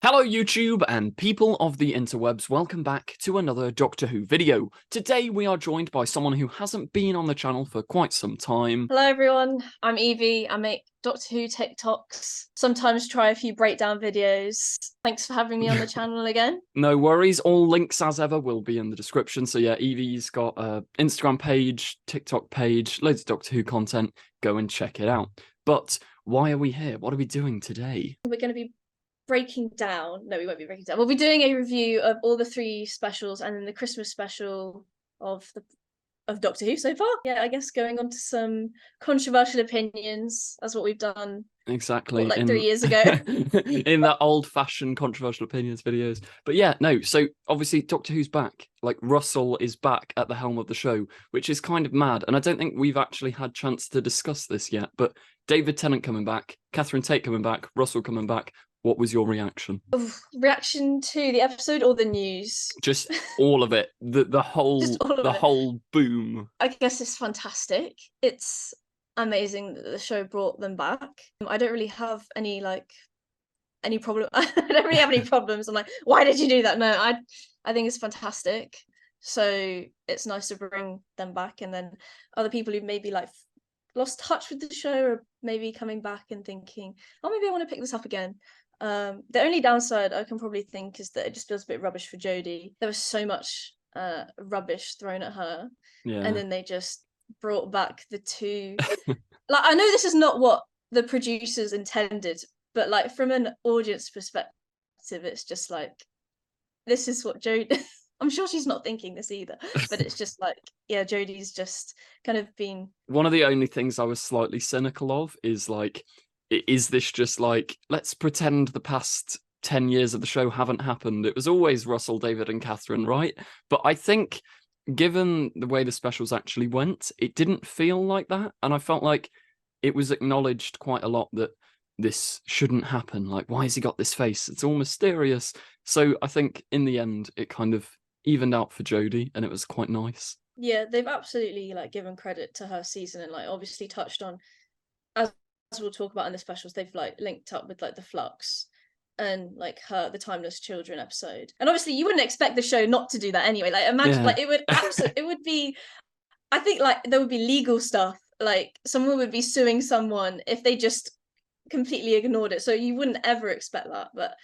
Hello YouTube and people of the interwebs, welcome back to another Doctor Who video. Today we are joined by someone who hasn't been on the channel for quite some time. Hello everyone, I'm Evie. I make Doctor Who TikToks, sometimes try a few breakdown videos. Thanks for having me on the channel again. No worries, all links as ever will be in the description. So yeah, Evie's got an Instagram page, TikTok page, loads of Doctor Who content. Go and check it out. But why are we here? What are we doing today? We're going to be breaking down, no we won't be breaking down, we'll be doing a review of all the 3 specials and then the Christmas special of Doctor Who so far. Yeah, I guess going on to some controversial opinions, as what we've done Exactly. like 3 years ago. In that old-fashioned controversial opinions videos. But yeah, no, so obviously Doctor Who's back. Like, Russell is back at the helm of the show, which is kind of mad. And I don't think we've actually had chance to discuss this yet. But David Tennant coming back, Catherine Tate coming back, Russell coming back. What was your reaction? Reaction to the episode or the news? Just all of it. The whole whole boom. I guess it's fantastic. It's amazing that the show brought them back. I don't really have any problem. I don't really have any problems. I'm like, why did you do that? No, I think it's fantastic. So it's nice to bring them back, and then other people who maybe like lost touch with the show are maybe coming back and thinking, oh, maybe I want to pick this up again. The only downside I can probably think is that it just feels a bit rubbish for Jodie. There was so much rubbish thrown at her, and then they just brought back the 2 like, I know this is not what the producers intended, but like from an audience perspective, it's just like, this is what Jodie I'm sure she's not thinking this either, but it's just like, yeah, Jodie's just kind of been... One of the only things I was slightly cynical of is like, is this just like, let's pretend the past 10 years of the show haven't happened? It was always Russell, David and Catherine, right? But I think given the way the specials actually went, it didn't feel like that. And I felt like it was acknowledged quite a lot that this shouldn't happen. Like, why has he got this face? It's all mysterious. So I think in the end, it kind of evened out for Jodie, and it was quite nice. Yeah, they've absolutely like given credit to her season, and like obviously touched on, as we'll talk about in the specials, they've like linked up with like the Flux and like the Timeless Children episode. And obviously you wouldn't expect the show not to do that anyway. Like, imagine, like, it would absolutely it would be, I think like there would be legal stuff, like someone would be suing someone if they just completely ignored it, so you wouldn't ever expect that. But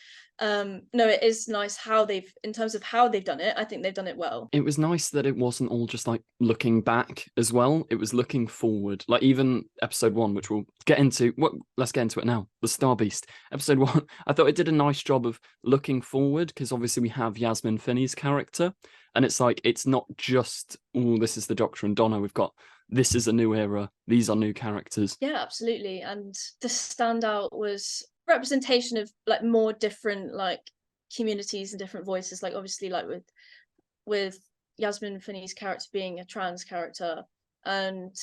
no, it is nice how they've, in terms of how they've done it, I think they've done it well. It was nice that it wasn't all just like looking back as well. It was looking forward. Like, even episode 1, which we'll get into. Let's get into it now. The Star Beast. Episode 1, I thought it did a nice job of looking forward, because obviously we have Yasmin Finney's character, and it's like, it's not just, oh, this is the Doctor and Donna. We've got, this is a new era. These are new characters. Yeah, absolutely. And the standout was representation of like more different like communities and different voices. Like, obviously, like with Yasmin Finney's character being a trans character, and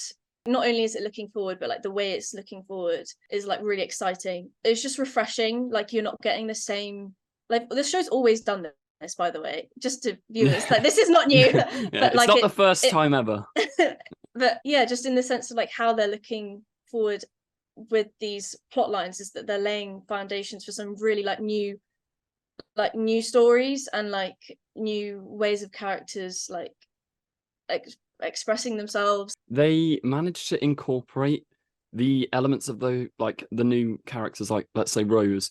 not only is it looking forward, but like the way it's looking forward is like really exciting. It's just refreshing. Like, you're not getting the same, like, the show's always done this, by the way, just to viewers. Like, this is not new. Yeah, but it's like, not the first time ever. But yeah, just in the sense of like how they're looking forward with these plot lines, is that they're laying foundations for some really like new stories and like new ways of characters like expressing themselves. They managed to incorporate the elements of the new characters, like, let's say, Rose,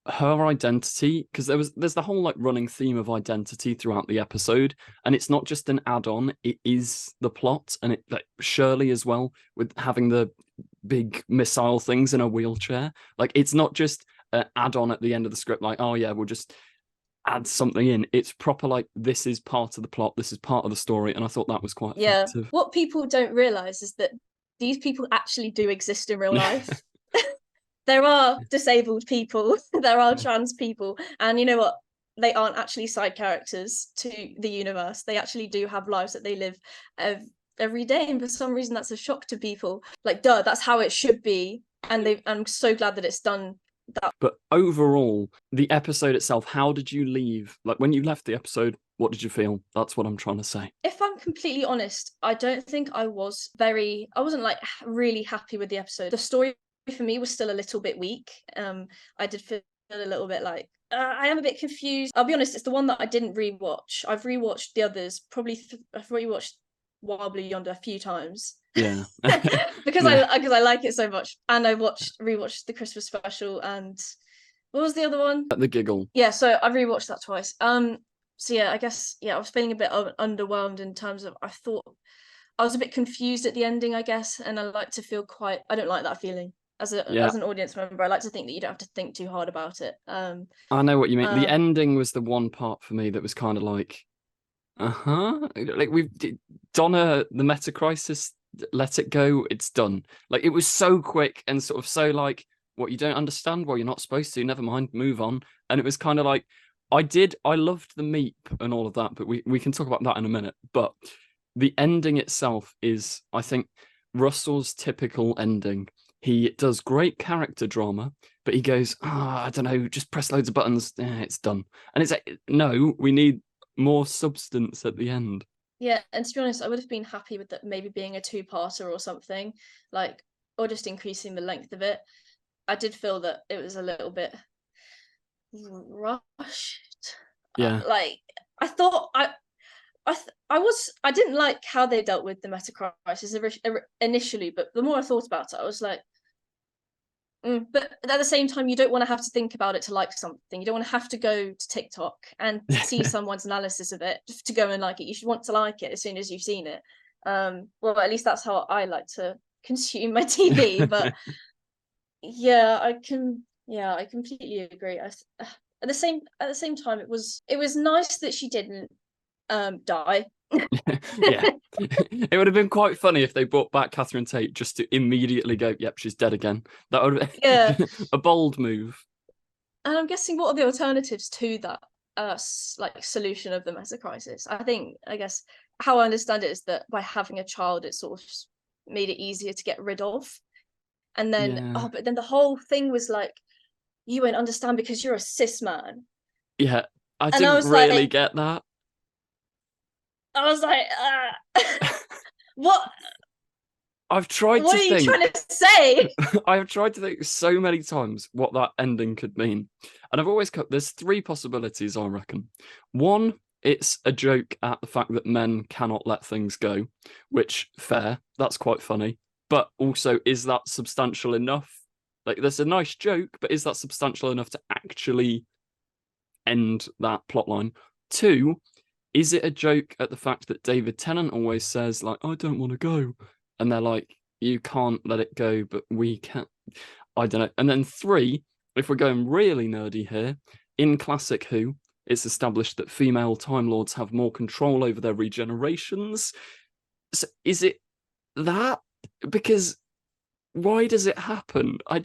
her identity, because there's the whole like running theme of identity throughout the episode, and it's not just an add-on, it is the plot. And it, like, Shirley as well, with having the big missile things in a wheelchair, like, it's not just an add-on at the end of the script, like, oh yeah, we'll just add something in. It's proper, like, this is part of the plot, this is part of the story, and I thought that was quite effective. What people don't realize is that these people actually do exist in real life. There are disabled people, there are trans people, and you know what? They aren't actually side characters to the universe. They actually do have lives that they live every day, and for some reason that's a shock to people. Like, duh, that's how it should be, and I'm so glad that it's done that. But overall, the episode itself, how did you leave? Like, when you left the episode, what did you feel? That's what I'm trying to say. If I'm completely honest, I don't think I wasn't like really happy with the episode. The story for me was still a little bit weak. I did feel a little bit like I am a bit confused. I'll be honest, it's the one that I didn't rewatch. I've rewatched the others, probably I've rewatched Wild Blue Yonder a few times. Yeah. because Yeah. I like it so much. And I rewatched the Christmas special, and what was the other one? The Giggle. Yeah, so I rewatched that twice. So yeah, I guess I was feeling a bit underwhelmed in terms of I thought I was a bit confused at the ending, I guess, and I like to feel I don't like that feeling as Yeah. an audience member. I like to think that you don't have to think too hard about it. I know what you mean. The Um, ending was the one part for me that was kind of like, like Donna, the meta crisis, let it go, it's done. Like it was so quick and sort of so like, what, you don't understand? Well, you're not supposed to, never mind, move on. And it was kind of like, I loved the meep and all of that, but we can talk about that in a minute. But the ending itself is, I think, Russell's typical ending. He does great character drama, but he goes, I don't know, just press loads of buttons, it's done. And it's like, no, we need more substance at the end. yeah, and to be honest, I would have been happy with that maybe being a two-parter or something, like, or just increasing the length of it. I did feel that it was a little bit rushed. Yeah. Like, I thought I didn't like how they dealt with the meta crisis initially, but the more I thought about it, I was like, but at the same time, you don't want to have to think about it to like something. You don't want to have to go to TikTok and see someone's analysis of it to go and like it. You should want to like it as soon as you've seen it. Well, at least that's how I like to consume my TV. But yeah, I completely agree. At the same time, it was nice that she didn't die. Yeah. It would have been quite funny if they brought back Catherine Tate just to immediately go, yep, she's dead again. That would have been a bold move. And I'm guessing, what are the alternatives to that like solution of the meta crisis? I guess how I understand it is that by having a child, it sort of made it easier to get rid of. And then Yeah. but then the whole thing was like, you won't understand because you're a cis man. Yeah. I And I didn't was really like, get that. what I've tried what to are you think. trying to say? I have tried to think so many times what that ending could mean. And I've always cut, there's three possibilities, I reckon. One, it's a joke at the fact that men cannot let things go, which, fair, that's quite funny. But also, is that substantial enough? Like, there's a nice joke, but is that substantial enough to actually end that plotline? Two, is it a joke at the fact that David Tennant always says, like, I don't want to go? And they're like, you can't let it go, but we can. I don't know. And then three, if we're going really nerdy here, in classic Who, it's established that female Time Lords have more control over their regenerations. So is it that? Because why does it happen? I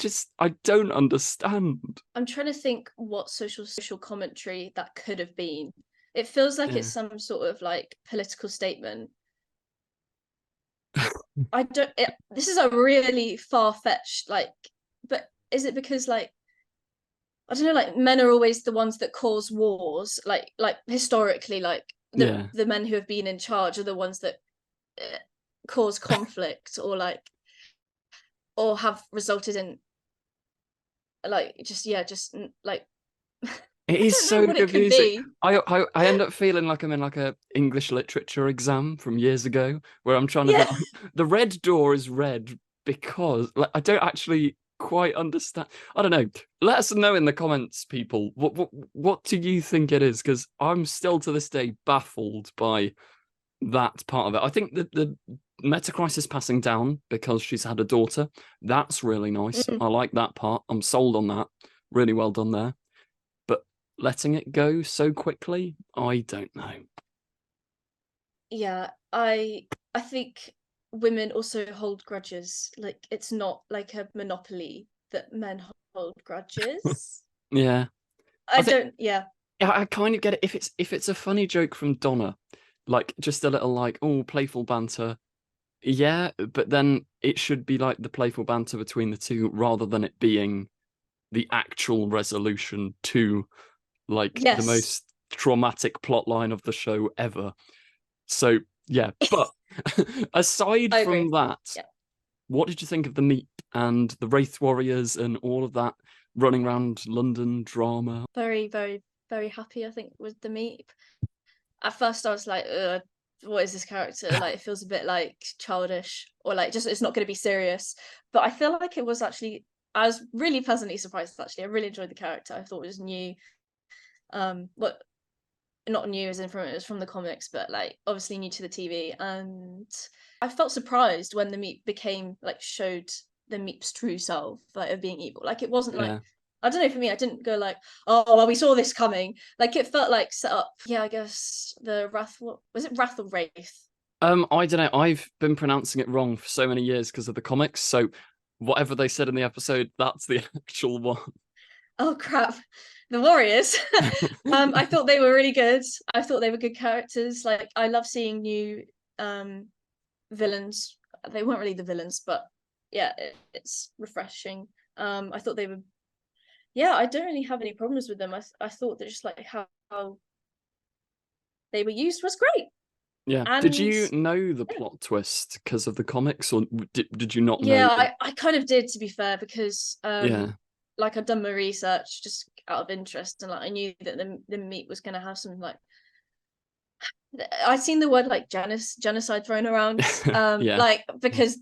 don't understand. I'm trying to think what social commentary that could have been. It feels like it's some sort of like political statement. This is a really far-fetched, like, but is it because, like, I don't know, like, men are always the ones that cause wars, like historically, like the men who have been in charge are the ones that cause conflict, or like, or have resulted in, like, just like, It I is don't know so what it could confusing. be. I end up feeling like I'm in like a English literature exam from years ago, where I'm trying to be like, the red door is red because, like, I don't actually quite understand. I don't know. Let us know in the comments, people. What do you think it is? Because I'm still to this day baffled by that part of it. I think that the meta crisis passing down because she's had a daughter, that's really nice. I like that part. I'm sold on that. Really well done there. Letting it go so quickly, I don't know. Yeah, I think women also hold grudges. Like, it's not like a monopoly that men hold grudges. Yeah, Yeah. I kind of get it if it's a funny joke from Donna, like just a little like, oh, playful banter. Yeah, but then it should be like the playful banter between the two rather than it being the actual resolution to like the Yes, most traumatic plot line of the show ever. So yeah, but aside I from agree. that, Yeah. what did you think of the meat and the Wraith Warriors and all of that? running around London drama. Very, very, very happy, I think, with the Meep. At first, I was like, ugh, what is this character? Like, it feels a bit like childish, or like just it's not going to be serious. But I feel like it was actually. I was really pleasantly surprised. Actually, I really enjoyed the character. I thought it was new. What not new as in from it was from the comics, but like obviously new to the TV. And I felt surprised when the Meep became like showed the Meep's true self, like of being evil. Like it wasn't like Yeah. I don't know, for me, I didn't go like, oh well, we saw this coming. Like it felt like set up. Yeah, I guess the Wrath. What was it, Wrath or Wraith? I don't know. I've been pronouncing it wrong for so many years because of the comics. So whatever they said in the episode, that's the actual one. Oh crap, the Warriors. I thought they were really good. I thought they were good characters. Like I love seeing new villains. They weren't really the villains, but yeah, it's refreshing. I thought they were. Yeah, I don't really have any problems with them. I thought that just like how they were used was great. Yeah. Did And you know the yeah, plot twist because of the comics, or did you not know? yeah, I kind of did, to be fair, because Yeah. like I'd done my research just out of interest, and like I knew that the Meat was gonna have some like I'd seen the word like genocide thrown around, Yeah. like because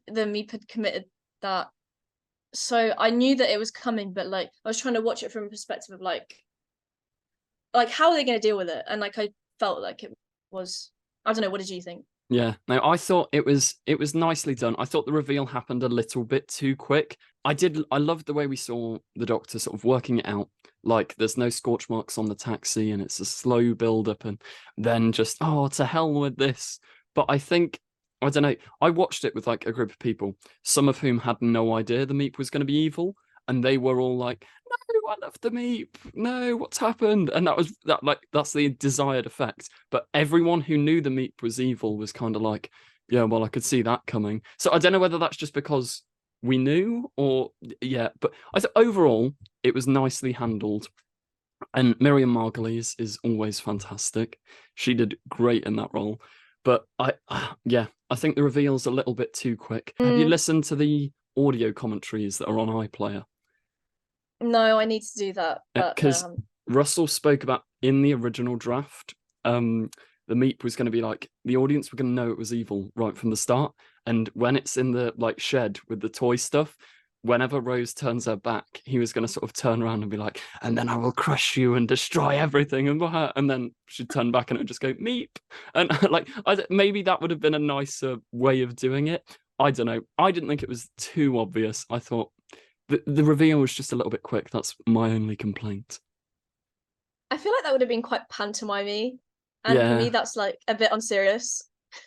the Meep had committed that. So I knew that it was coming, but like I was trying to watch it from a perspective of like how are they going to deal with it? And like I felt like it was. I don't know. What did you think? Yeah. No, I thought it was nicely done. I thought the reveal happened a little bit too quick. I loved the way we saw the Doctor sort of working it out. Like there's no scorch marks on the taxi and it's a slow build up and then just, oh, to hell with this. But I don't know, I watched it with like a group of people, some of whom had no idea the Meep was going to be evil, and they were all like, no, I love the Meep. No, what's happened? And that's the desired effect. But everyone who knew the Meep was evil was kind of like, yeah, well, I could see that coming. So I don't know whether that's just because we knew or yeah, but I thought overall it was nicely handled. And Miriam Margolyes is always fantastic. She did great in that role. But yeah, I think the reveal's a little bit too quick. Have you Mm, listened to the audio commentaries that are on iPlayer? no, I need to do that, but no, I Because haven't. Russell spoke about in the original draft, the Meep was going to be like the audience were going to know it was evil right from the start, and when it's in the like shed with the toy stuff, whenever Rose turns her back, he was going to sort of turn around and be like, "And then I will crush you and destroy everything," and then she'd turn back and it would just go Meep, and like maybe that would have been a nicer way of doing it. I don't know. I didn't think it was too obvious. I thought the reveal was just a little bit quick. That's my only complaint. I feel like that would have been quite pantomimey, and for me, Yeah, that's like a bit unserious.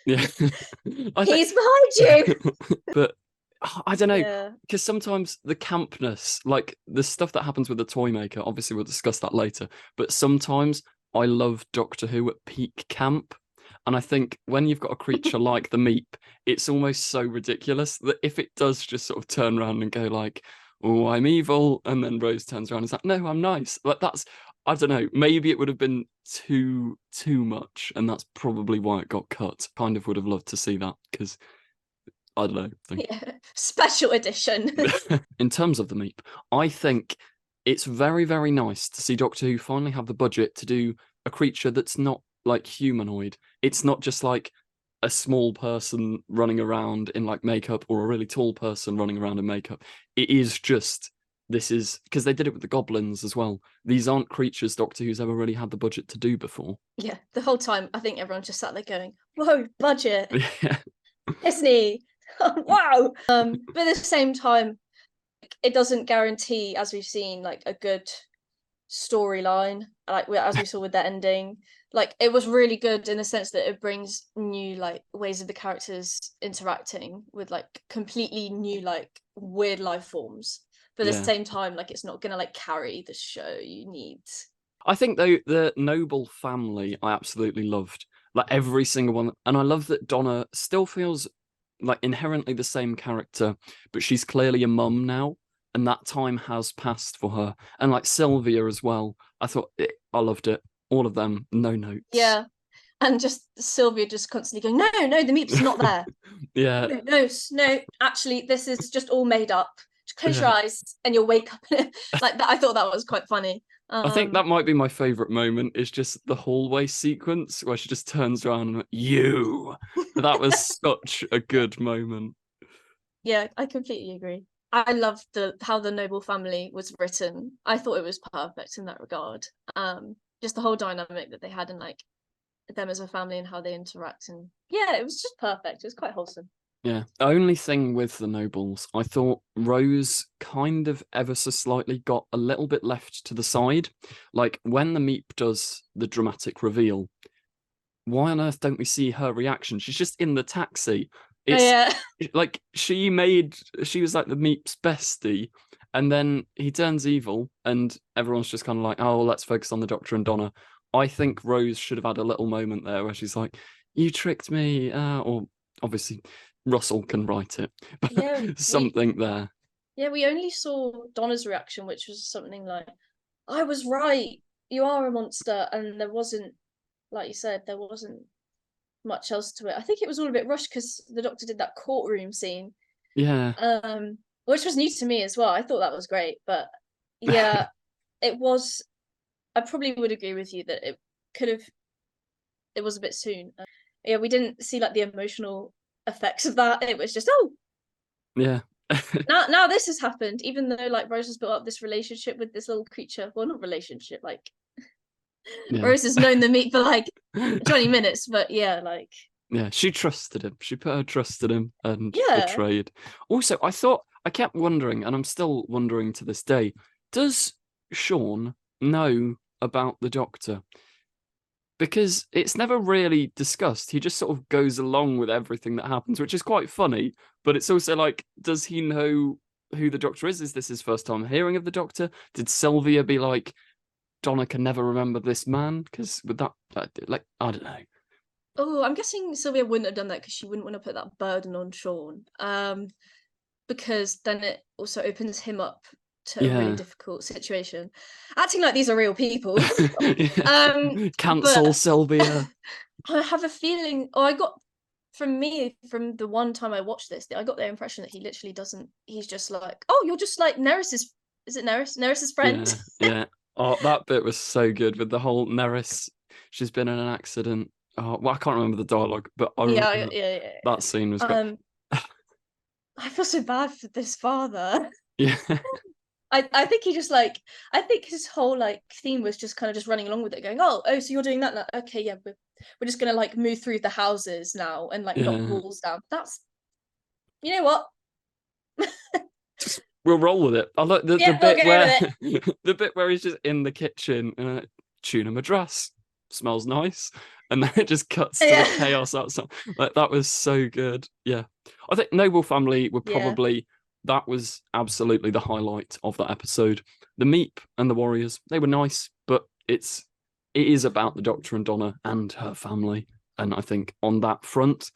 yeah. I think, He's behind you. but I don't know, Yeah. because sometimes the campness, like the stuff that happens with the toy maker, obviously we'll discuss that later. But sometimes I love Doctor Who at peak camp. And I think when you've got a creature like the Meep, it's almost so ridiculous that if it does just sort of turn around and go like, "Oh, I'm evil," and then Rose turns around and is like, "No, I'm nice." Like that's, I don't know, maybe it would have been too much, and that's probably why it got cut. Kind of would have loved to see that because I don't know. Yeah. Special edition. In terms of the Meep, I think it's very, very nice to see Doctor Who finally have the budget to do a creature that's not like humanoid. It's not just like a small person running around in like makeup or a really tall person running around in makeup. It is just, this is because they did it with the goblins as well. These aren't creatures Doctor Who's ever really had the budget to do before. Yeah, the whole time I think everyone just sat there going, "Whoa, budget, Yeah. Disney, wow!" But at the same time, it doesn't guarantee, as we've seen, like a good storyline. Like as we saw with the ending, like it was really good in the sense that it brings new like ways of the characters interacting with like completely new like weird life forms. But at the Yeah. same time, like it's not gonna like carry the show. You need. I think though the Noble family I absolutely loved. Like every single one. And I love that Donna still feels like inherently the same character, but she's clearly a mum now, and that time has passed for her. And like Sylvia as well. I loved it. All of them, no notes. Yeah, and just Sylvia just constantly going, "No, no, the Meep's not there. Yeah, No, no, no. Actually, this is just all made up. close your eyes and you'll wake up. Like that, I thought that was quite funny. I think that might be my favorite moment, is just the hallway sequence where she just turns around and you. That was such a good moment. Yeah, I completely agree. I loved how the noble family was written. I thought it was perfect in that regard. Just the whole dynamic that they had, and like them as a family and how they interact, and yeah, it was just perfect. It was quite wholesome. Yeah. Only thing with the nobles, I thought Rose kind of ever so slightly got a little bit left to the side. Like when the Meep does the dramatic reveal, why on earth don't we see her reaction? She's just in the taxi. It's yeah. like she was like the Meep's bestie, and then he turns evil, and everyone's just kind of like, oh, let's focus on the Doctor and Donna. I think Rose should have had a little moment there where she's like, you tricked me, or obviously Russell can write it, but Yeah, something there. Yeah, we only saw Donna's reaction, which was something like, I was right, you are a monster, and there wasn't, like you said, there wasn't much else to it. I think it was all a bit rushed because the Doctor did that courtroom scene, Yeah. which was new to me as well. I thought that was great, but yeah, it was. I probably would agree with you that it was a bit soon. Yeah, we didn't see like the emotional effects of that. It was just, oh, Yeah. now this has happened, even though like Rose has built up this relationship with this little creature. Well, not relationship, like Yeah. Rose has known the Meep for like 20 minutes, but yeah, like Yeah, she trusted him. She put her trust in him and yeah. betrayed. Also, I kept wondering, and I'm still wondering to this day, does Sean know about the Doctor? Because it's never really discussed. He just sort of goes along with everything that happens, which is quite funny. But it's also like, does he know who the Doctor is? Is this his first time hearing of the Doctor? Did Sylvia be like, Donna can never remember this man? Because with that, like, I don't know. Oh, I'm guessing Sylvia wouldn't have done that because she wouldn't want to put that burden on Sean. Because then it also opens him up to a really Yeah. difficult situation. Acting like these are real people. Cancel But Sylvia. I have a feeling, I got from the one time I watched this, I got the impression that he literally doesn't, he's just like, oh, you're just like Neris's, is it Neris? Neris's friend? Yeah, yeah. Oh, that bit was so good with the whole Neris. She's been in an accident. Oh, well, I can't remember the dialogue, but I remember Yeah. that scene was great. I feel so bad for this father. Yeah, I think he just like, I think his whole like theme was just kind of just running along with it, going, oh, so you're doing that now. Okay, yeah, we're just gonna like move through the houses now and like knock yeah. walls down. That's, you know what? Just we'll roll with it. I like the Yeah, we'll bit go where with it. the bit where he's just in the kitchen, tuna madras smells nice, and then it just cuts to the Yeah. chaos outside. Like that was so good. Yeah, I think Noble Family were Yeah. probably that was absolutely the highlight of that episode. The Meep and the Warriors, they were nice, but it is about the Doctor and Donna and her family, and I think on that front,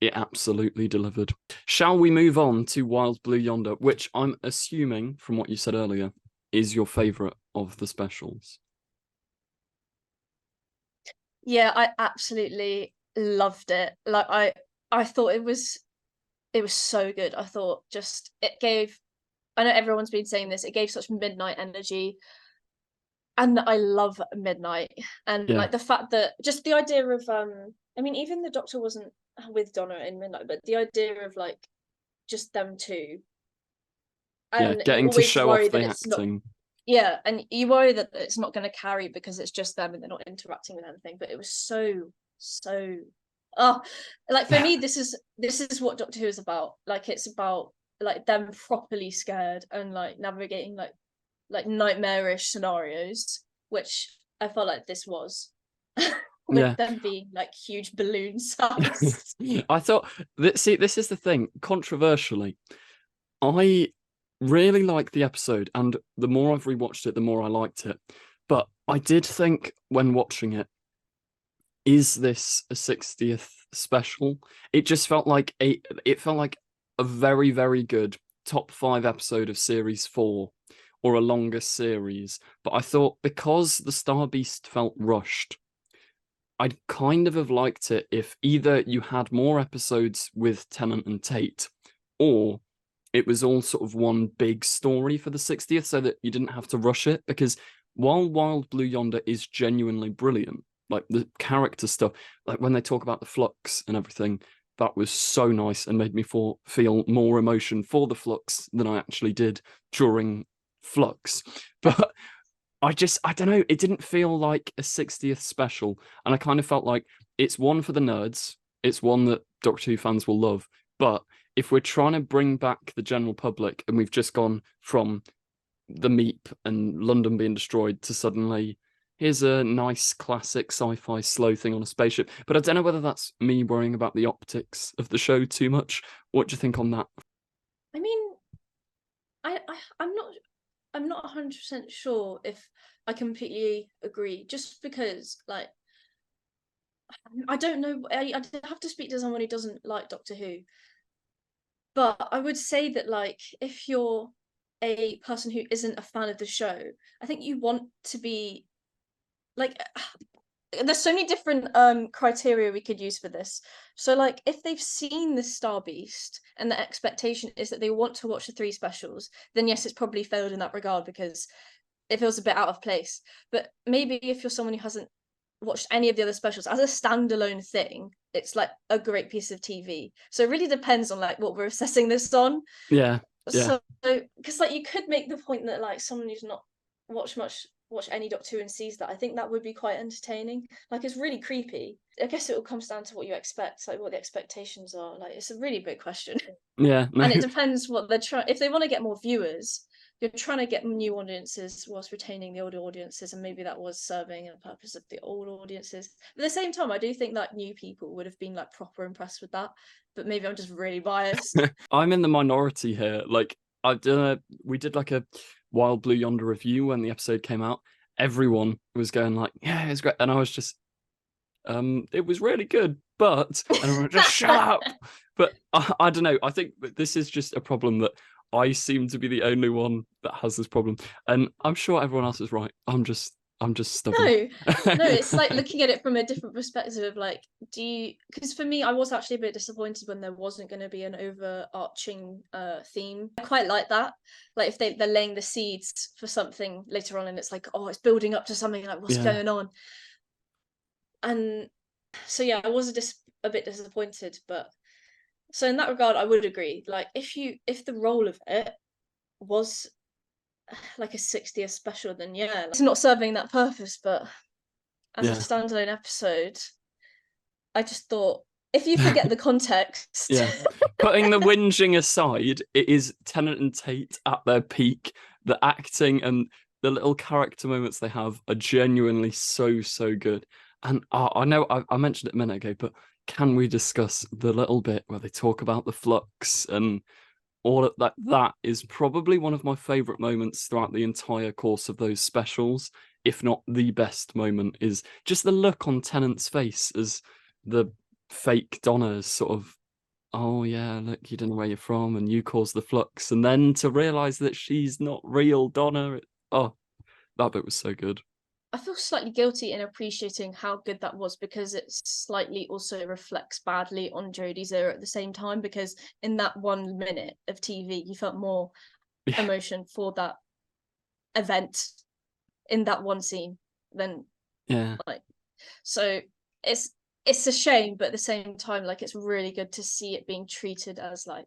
it absolutely delivered. Shall we move on to Wild Blue Yonder, which I'm assuming from what you said earlier is your favorite of the specials? Yeah, I absolutely loved it. Like I thought it was so good. I thought just it gave, I know everyone's been saying this, it gave such midnight energy. And I love midnight. And Yeah, like the fact that just the idea of I mean, even the Doctor wasn't with Donna in midnight, but the idea of like just them two. yeah, And you getting to always show off worry the that it's not, acting. yeah, and you worry that it's not going to carry because it's just them and they're not interacting with anything. But it was so oh, like for me, this is what Doctor Who is about. Like it's about like them properly scared and like navigating like nightmarish scenarios, which I felt like this was. With Yeah. them being like huge balloon sized. I thought that, see, this is the thing. Controversially, I really liked the episode, and the more I've rewatched it, the more I liked it. But I did think when watching it, is this a 60th special? It just felt like a very, very good top 5 episode of series 4 or a longer series. But I thought because the Star Beast felt rushed, I'd kind of have liked it if either you had more episodes with Tennant and Tate, or it was all sort of one big story for the 60th, so that you didn't have to rush it. Because while Wild Blue Yonder is genuinely brilliant, like the character stuff, like when they talk about the Flux and everything, that was so nice and made me feel more emotion for the Flux than I actually did during Flux. But I don't know, it didn't feel like a 60th special. And I kind of felt like it's one for the nerds, it's one that Doctor Who fans will love. But if we're trying to bring back the general public and we've just gone from the Meep and London being destroyed to suddenly, here's a nice classic sci-fi slow thing on a spaceship. But I don't know whether that's me worrying about the optics of the show too much. What do you think on that? I mean, I'm not 100% sure if I completely agree, just because, like, I don't know. I have to speak to someone who doesn't like Doctor Who, but I would say that, like, if you're a person who isn't a fan of the show, I think you want to be like. There's so many different criteria we could use for this. So, like, if they've seen the Star Beast and the expectation is that they want to watch the 3 specials, then yes, it's probably failed in that regard because it feels a bit out of place. But maybe if you're someone who hasn't watched any of the other specials as a standalone thing, it's like a great piece of TV. So it really depends on like what we're assessing this on. Yeah. So because like you could make the point that like someone who's not watch any Doctor Who and sees that, I think that would be quite entertaining. Like, it's really creepy. I guess it all comes down to what you expect, like what the expectations are. Like, it's a really big question. Yeah. No. And it depends what they're trying. If they want to get more viewers, you're trying to get new audiences whilst retaining the older audiences, and maybe that was serving a purpose of the old audiences. But at the same time, I do think that new people would have been like proper impressed with that. But maybe I'm just really biased. I'm in the minority here. Like, we did like a Wild Blue Yonder review when the episode came out. Everyone was going like, yeah, it's great. And I was just, it was really good, but, and everyone just shut up. But I don't know. I think this is just a problem that I seem to be the only one that has this problem. And I'm sure everyone else is right. I'm just stubborn. No, it's like looking at it from a different perspective of like, because for me, I was actually a bit disappointed when there wasn't going to be an overarching theme. I quite like that. Like if they're laying the seeds for something later on and it's like, oh, it's building up to something, like what's going on. And so yeah, I was a bit disappointed, but so in that regard, I would agree. Like if the role of it was like a 60th special, then yeah, it's not serving that purpose. But as a standalone episode, I just thought if you forget the context, putting the whinging aside, it is Tennant and Tate at their peak. The acting and the little character moments they have are genuinely so good. And I know I mentioned it a minute ago, but can we discuss the little bit where they talk about the Flux and all of that? That is probably one of my favorite moments throughout the entire course of those specials, if not the best moment, is just the look on Tennant's face as the fake Donna is sort of, oh yeah, look, you don't know where you're from and you caused the Flux, and then to realize that she's not real Donna. That bit was so good. I feel slightly guilty in appreciating how good that was because it slightly also reflects badly on Jodie's era at the same time, because in that 1 minute of TV you felt more emotion for that event in that one scene than like, so it's a shame, but at the same time, like, it's really good to see it being treated as like,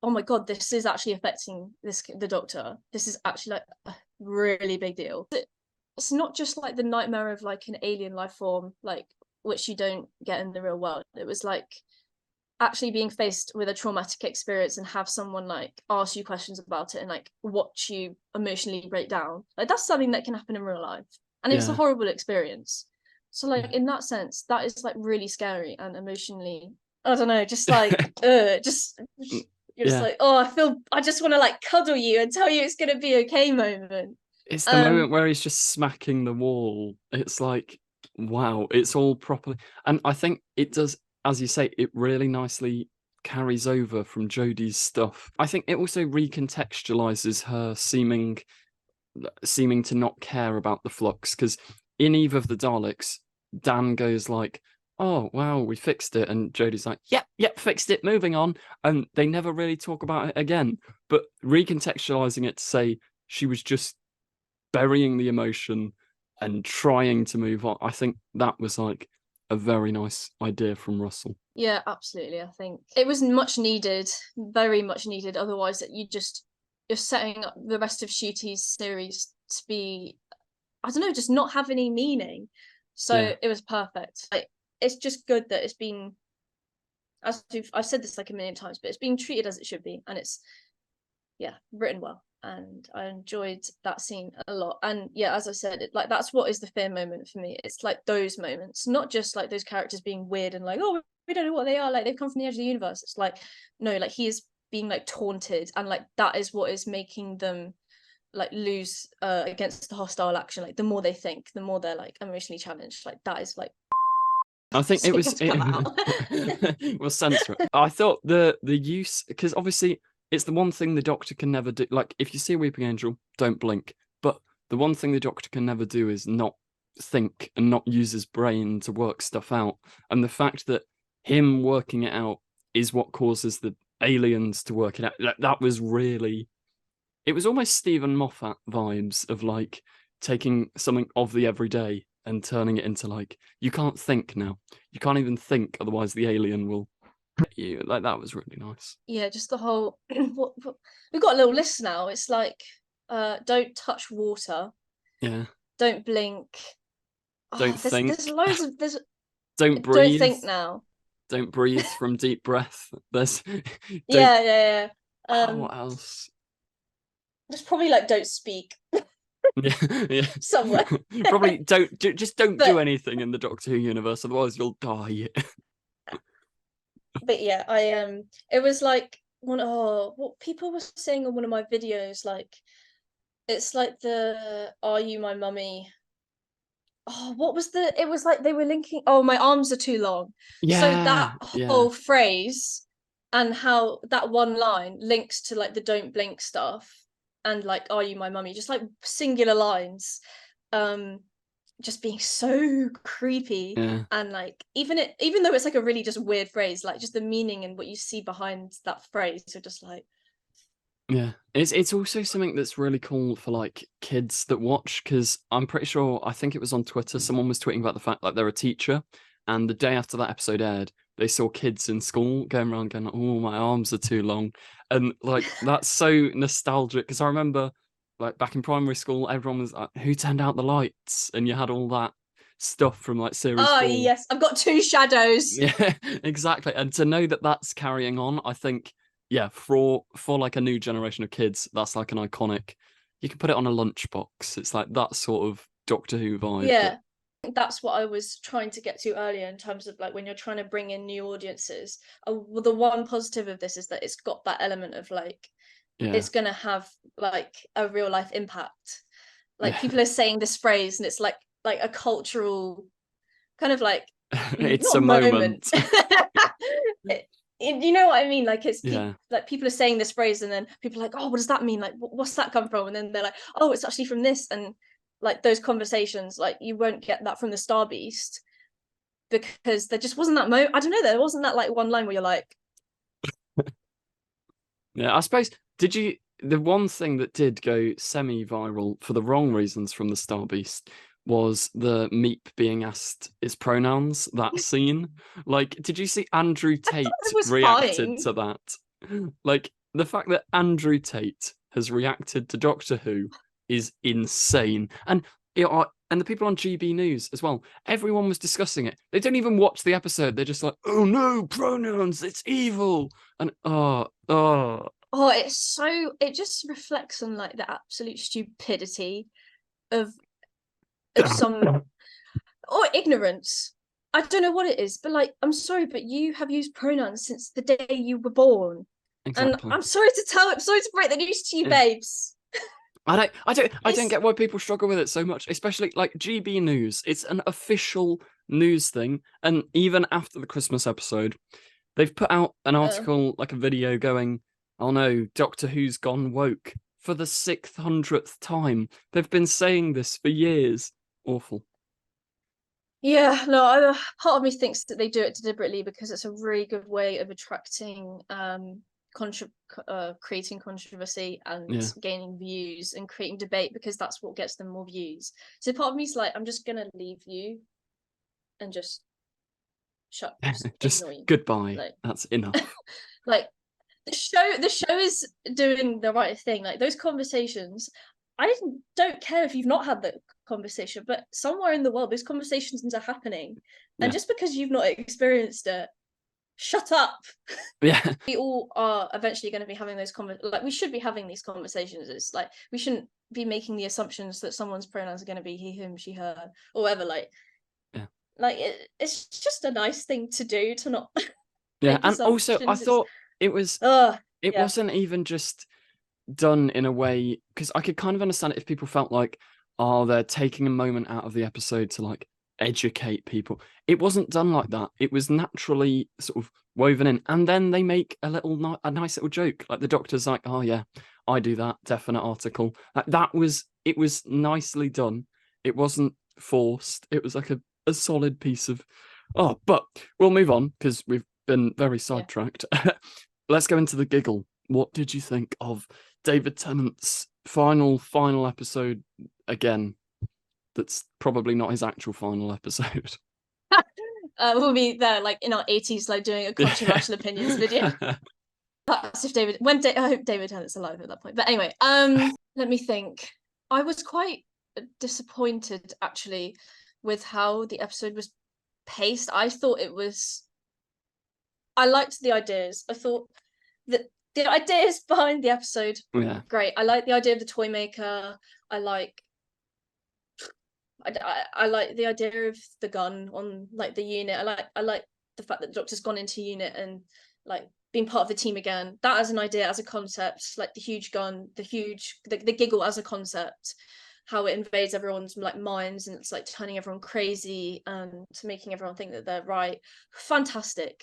oh my god, this is actually affecting the Doctor. This is actually like a really big deal. It's not just like the nightmare of like an alien life form, like, which you don't get in the real world. It was like actually being faced with a traumatic experience and have someone like ask you questions about it and like watch you emotionally break down. Like, that's something that can happen in real life, and it's a horrible experience. So like in that sense, that is like really scary and emotionally, I don't know, just like just you're just like, oh, I just want to like cuddle you and tell you it's gonna be okay moment. It's the moment where he's just smacking the wall. It's like, wow, it's all properly. And I think it does, as you say, it really nicely carries over from Jodie's stuff. I think it also recontextualizes her seeming to not care about the Flux, because in Eve of the Daleks, Dan goes like, oh wow, we fixed it, and Jodie's like, yep, fixed it, moving on, and they never really talk about it again. But recontextualizing it to say she was just burying the emotion and trying to move on, I think that was like a very nice idea from Russell. Yeah, absolutely. I think it was much needed, very much needed. Otherwise, that you're setting up the rest of Shooty's series to be, I don't know, just not have any meaning. So Yeah. it was perfect. Like, it's just good that it's been, I've said this like a million times, but it's being treated as it should be, and it's, yeah, written well. And I enjoyed that scene a lot. And yeah, as I said, like that's what is the fear moment for me. It's like those moments, not just like those characters being weird and like, oh, we don't know what they are, like they've come from the edge of the universe. It's like, no, like he is being like taunted, and like that is what is making them like lose against the hostile action. Like the more they think, the more they're like emotionally challenged. Like that is like, I think it was we'll censor it. I thought the use, because obviously it's the one thing the Doctor can never do. Like if you see a weeping angel, don't blink. But the one thing the Doctor can never do is not think and not use his brain to work stuff out. And the fact that him working it out is what causes the aliens to work it out. That was really, it was almost Stephen Moffat vibes of like taking something of the everyday and turning it into like, you can't think now. You can't even think, otherwise the alien will get you. Like that was really nice. Yeah, just the whole we've got a little list now. It's like don't touch water, Yeah. don't blink. Don't think. There's loads of Don't don't breathe. think now. Don't breathe from deep breath. There's Yeah. what else? There's probably like don't speak Yeah. somewhere. Probably just don't But do anything in the Doctor Who universe, otherwise you'll die. but yeah, it was like what people were saying on one of my videos, like it's like the "Are you my mummy?" What was it was like they were linking, oh, my arms are too long. So that Yeah. whole phrase and how that one line links to like the don't blink stuff and like "Are you my mummy?" Just like singular lines. Just being so creepy. Yeah. And like even though it's like a really just weird phrase, like just the meaning and what you see behind that phrase are just like, Yeah, it's also something that's really cool for like kids that watch, because I'm pretty sure, I think it was on Twitter, someone was tweeting about the fact like they're a teacher, and the day after that episode aired, they saw kids in school going around going, "Oh, my arms are too long," and like that's so nostalgic, because I remember like back in primary school, everyone was like, "Who turned out the lights?" and you had all that stuff from like series oh 4. yes, I've got two shadows. Yeah, exactly, and to know that that's carrying on, I think, yeah, for like a new generation of kids, that's like an iconic. You can put it on a lunchbox. It's like that sort of Doctor Who vibe. Yeah, that's what I was trying to get to earlier in terms of like when you're trying to bring in new audiences. Well, the one positive of this is that it's got that element of like Yeah, it's gonna have like a real life impact. Like yeah. people are saying this phrase and it's like a cultural kind of like It's not a moment. moment. You know what I mean? Like it's Yeah, like people are saying this phrase and then people are like, oh, what does that mean? Like what's that come from? And then they're like, oh, it's actually from this. And like those conversations, like you won't get that from the Star Beast because there just wasn't that I don't know, there wasn't that like one line where you're like, yeah. I suppose. Did you? The one thing that did go semi-viral for the wrong reasons from the Star Beast was the Meep being asked his pronouns. That scene, like, did you see Andrew I thought Tate it was reacted fine. to that? Like the fact that Andrew Tate has reacted to Doctor Who is insane, and and the people on GB News as well. Everyone was discussing it. They don't even watch the episode. They're just like, "Oh no, pronouns! It's evil!" And Oh, it just reflects on like the absolute stupidity of some or ignorance. I don't know what it is, but like I'm sorry, but you have used pronouns since the day you were born. And exactly. I'm sorry to break the news to you, Yeah. babes. I don't It's get why people struggle with it so much, especially like GB News. It's an official news thing, and even after the Christmas episode, they've put out an article, like a video going, "Oh no, Doctor Who's gone woke," for the 600th time. They've been saying this for years. Awful. Yeah, no, part of me thinks that they do it deliberately because it's a really good way of attracting creating controversy and Yeah. gaining views and creating debate, because that's what gets them more views. So part of me is like, I'm just gonna leave you and just just Just ignore you. goodbye. Like That's enough. like the show is doing the right thing. Like those conversations, I don't care if you've not had the conversation, but somewhere in the world those conversations are happening, and Yeah. just because you've not experienced it, shut up. Yeah. We all are eventually going to be having those like we should be having these conversations. It's like we shouldn't be making the assumptions that someone's pronouns are going to be he, him, she, her, or whatever. Yeah. It's just a nice thing to do, to not Yeah. make And also I assumptions. It's thought it was it yeah. wasn't even just done in a way, because I could kind of understand it if people felt like, oh, they're taking a moment out of the episode to like educate people. It wasn't done like that. It was naturally sort of woven in, and then they make a nice little joke. Like the doctor's like, oh yeah, I do that, definite article. Like that was, it was nicely done. It wasn't forced. It was like a solid piece of, oh, but we'll move on because we've been very Yeah. sidetracked. Let's go into the giggle. What did you think of David Tennant's final episode again? That's probably not his actual final episode. We'll be there like in our 80s, like doing a controversial opinions video. That's if I hope David Tennant's alive at that point. But anyway, let me think. I was quite disappointed actually with how the episode was paced. I liked the ideas. I thought that the ideas behind the episode, Yeah, great. I like the idea of the toy maker. I like I like the idea of the gun on like the unit. I like the fact that the Doctor's gone into unit and like being part of the team again. That as an idea, as a concept, like the huge gun, the giggle as a concept, how it invades everyone's like minds and it's like turning everyone crazy and making everyone think that they're right. Fantastic,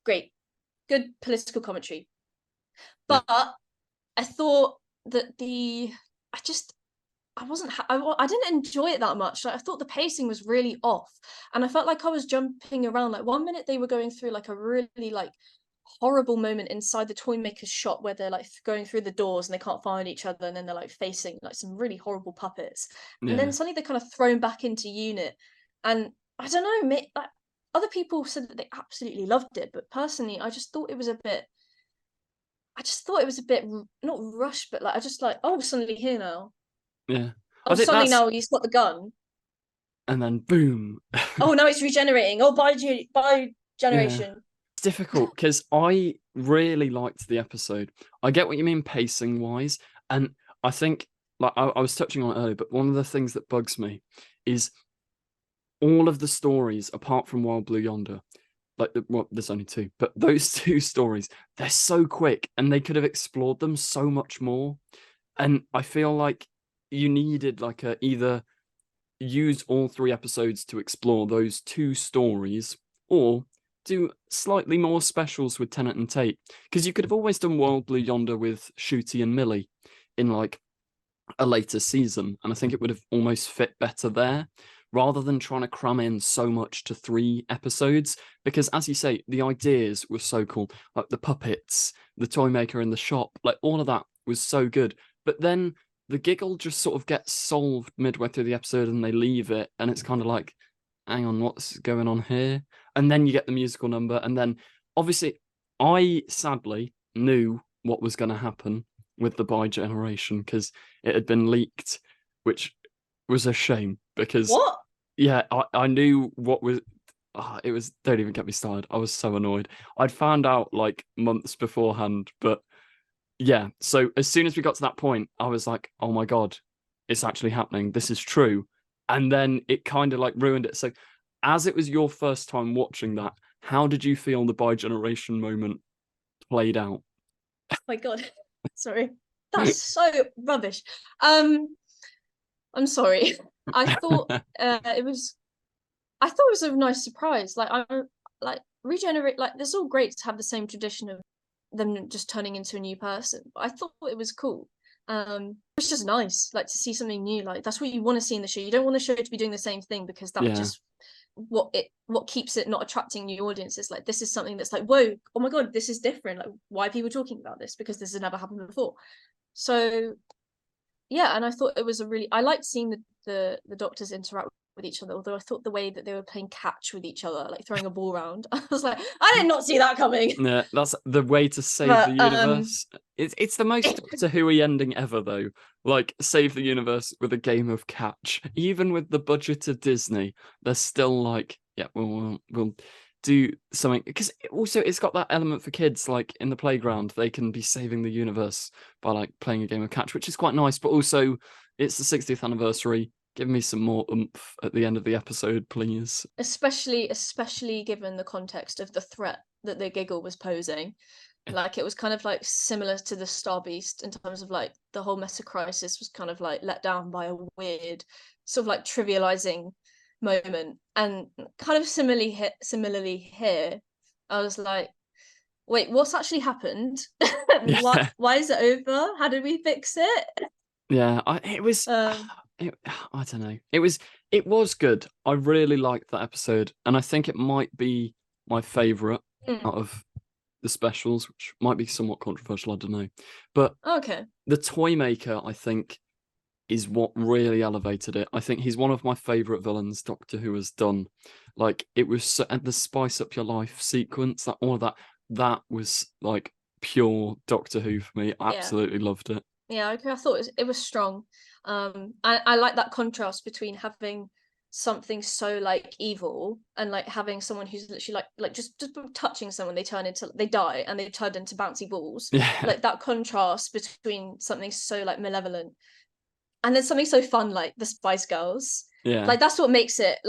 great, good political commentary. yeah, But I thought that I just I wasn't I didn't enjoy it that much. Like I thought the pacing was really off, and I felt like I was jumping around. Like one minute they were going through like a really like horrible moment inside the toy maker's shop where they're like going through the doors and they can't find each other, and then they're like facing like some really horrible puppets, and then yeah, suddenly they're kind of thrown back into unit. And I don't know, like other people said that they absolutely loved it, but personally I just thought it was a bit not rushed, but like I just like, oh, suddenly here now. yeah. Oh, I think suddenly that's, now he's got the gun. and then boom. Oh, now it's regenerating. Oh, by Yeah. generation. It's difficult because I really liked the episode. I get what you mean pacing wise, and I think like I was touching on it earlier, but one of the things that bugs me is all of the stories apart from Wild Blue Yonder. Like, well, there's only two, but those two stories, they're so quick, and they could have explored them so much more. And I feel like you needed like a either use all three episodes to explore those two stories, or do slightly more specials with Tennant and Tate. Because you could have always done Wild Blue Yonder with Shooty and Millie in like a later season, and I think it would have almost fit better there rather than trying to cram in so much to 3 episodes. Because as you say, the ideas were so cool, like the puppets, the toy maker in the shop, like all of that was so good. But then the giggle just sort of gets solved midway through the episode and they leave it, and it's kind of like, hang on, what's going on here? And then you get the musical number, and then obviously I sadly knew what was going to happen with the bi generation because it had been leaked, which was a shame because What? yeah, I knew what was. It was, don't even get me started. I was so annoyed. I'd found out like months beforehand, but yeah. So as soon as we got to that point, I was like, oh my God, it's actually happening. This is true. And then it kind of like ruined it. So as it was your first time watching that, how did you feel the bi generation moment played out? Oh my God. Sorry. That's so rubbish. Um, I'm sorry. I thought it was a nice surprise. Like I like regenerate like it's all great to have the same tradition of them just turning into a new person. But I thought it was cool. It's just nice, like to see something new. Like that's what you want to see in the show. You don't want the show to be doing the same thing because that would Yeah, just what keeps it not attracting new audiences. Like, this is something that's like, whoa, oh my god, this is different. Like, why are people talking about this? Because this has never happened before. So yeah, and I thought it was I liked seeing the doctors interact with each other, although I thought the way that they were playing catch with each other, like throwing a ball around, I was like, I did not see that coming. Yeah, that's the way to save the But universe. It's the most Doctor Who ending ever, though. Like, save the universe with a game of catch. Even with the budget of Disney, they're still like, yeah, we'll do something, because also it's got that element for kids. Like, in the playground, they can be saving the universe by like playing a game of catch, which is quite nice. But also, it's the 60th anniversary. Give me some more oomph at the end of the episode, please. especially given the context of the threat that the Giggle was posing. Like, it was kind of like similar to the Star Beast in terms of like the whole Meta Crisis was kind of like let down by a weird sort of like trivializing moment, and kind of similarly here, I was like, wait, what's actually happened? Yeah. Why is it over? How did we fix it? Yeah, it was. I don't know. It was good. I really liked that episode, and I think it might be my favorite out of the specials, which might be somewhat controversial. I don't know, but Okay. the toy maker, I think, is what really elevated it. I think he's one of my favorite villains Doctor Who has done. Like, it was and the spice up your life sequence, that all of that was like pure Doctor Who for me. I Yeah. absolutely loved it. Yeah, I thought it was strong. I like that contrast between having something so like evil and like having someone who's literally like just touching someone, they die and they turn into bouncy balls. Yeah, Like, that contrast between something so like malevolent and then something so fun like the Spice Girls. yeah. Like, that's what makes it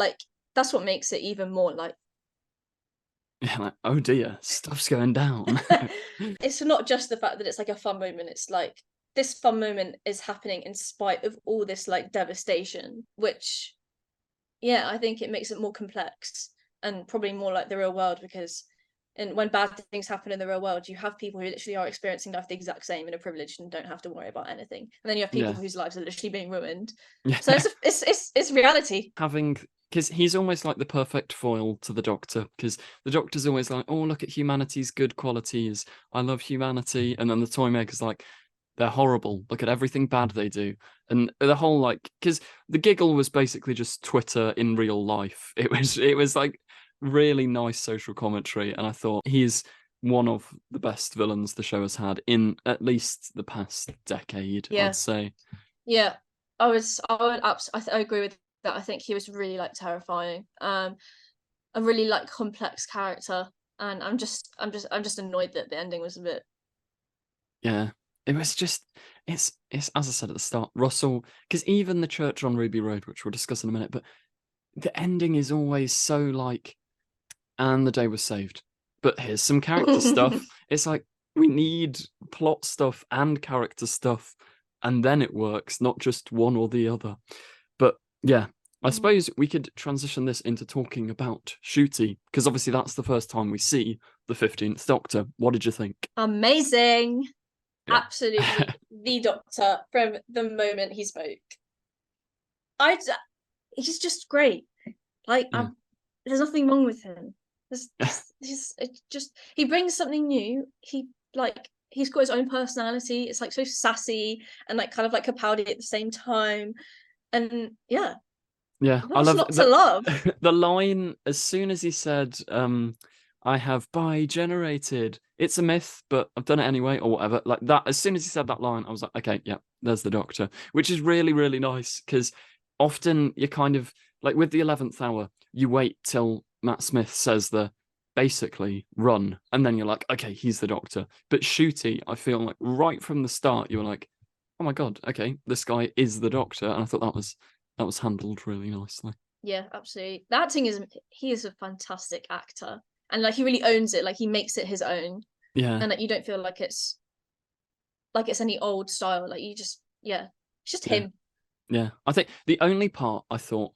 even more like Yeah, like, oh dear, stuff's going down. it's not just the fact that it's like a fun moment, it's like this fun moment is happening in spite of all this like devastation, which, yeah, I think it makes it more complex and probably more like the real world, because when bad things happen in the real world, you have people who literally are experiencing life the exact same and are privileged and don't have to worry about anything, and then you have people Yeah. whose lives are literally being ruined. Yeah. So it's reality. Because he's almost like the perfect foil to the Doctor, because the Doctor's always like, oh, look at humanity's good qualities. I love humanity. And then the Toymaker's like, they're horrible. Look at everything bad they do. And the whole like, because the Giggle was basically just Twitter in real life. It was like really nice social commentary. And I thought he's one of the best villains the show has had in at least the past decade, Yeah. I'd say. Yeah, I agree with that. I think he was really like terrifying, a really like complex character, and I'm just annoyed that the ending was a bit. Yeah, it was just it's as I said at the start, Russell, because even the church on Ruby Road, which we'll discuss in a minute, but the ending is always so like, and the day was saved. But here's some character stuff. It's like, we need plot stuff and character stuff, and then it works, not just one or the other. But yeah, I suppose we could transition this into talking about Shooty, because obviously that's the first time we see the 15th Doctor. What did you think? Amazing. Yeah. Absolutely the Doctor from the moment he spoke. He's just great. Like, Yeah. there's nothing wrong with him. He brings something new. He's got his own personality. It's like so sassy and like kind of like Capaldi at the same time. And yeah, I love not to love. the line as soon as he said, I have bi-generated. It's a myth, but I've done it anyway, or whatever. Like that, as soon as he said that line, I was like, okay, yeah, there's the Doctor, which is really, really nice, because often you're kind of like with the 11th hour, you wait till Matt Smith says the basically run, and then you're like, okay, he's the Doctor. But Shooty, I feel like right from the start, you were like, oh my god, okay, this guy is the Doctor, and I thought that was handled really nicely. Yeah, absolutely. The acting he is a fantastic actor, and like he really owns it. Like, he makes it his own, Yeah, and like you don't feel like it's any old style. Like, it's just him. yeah. I think the only part I thought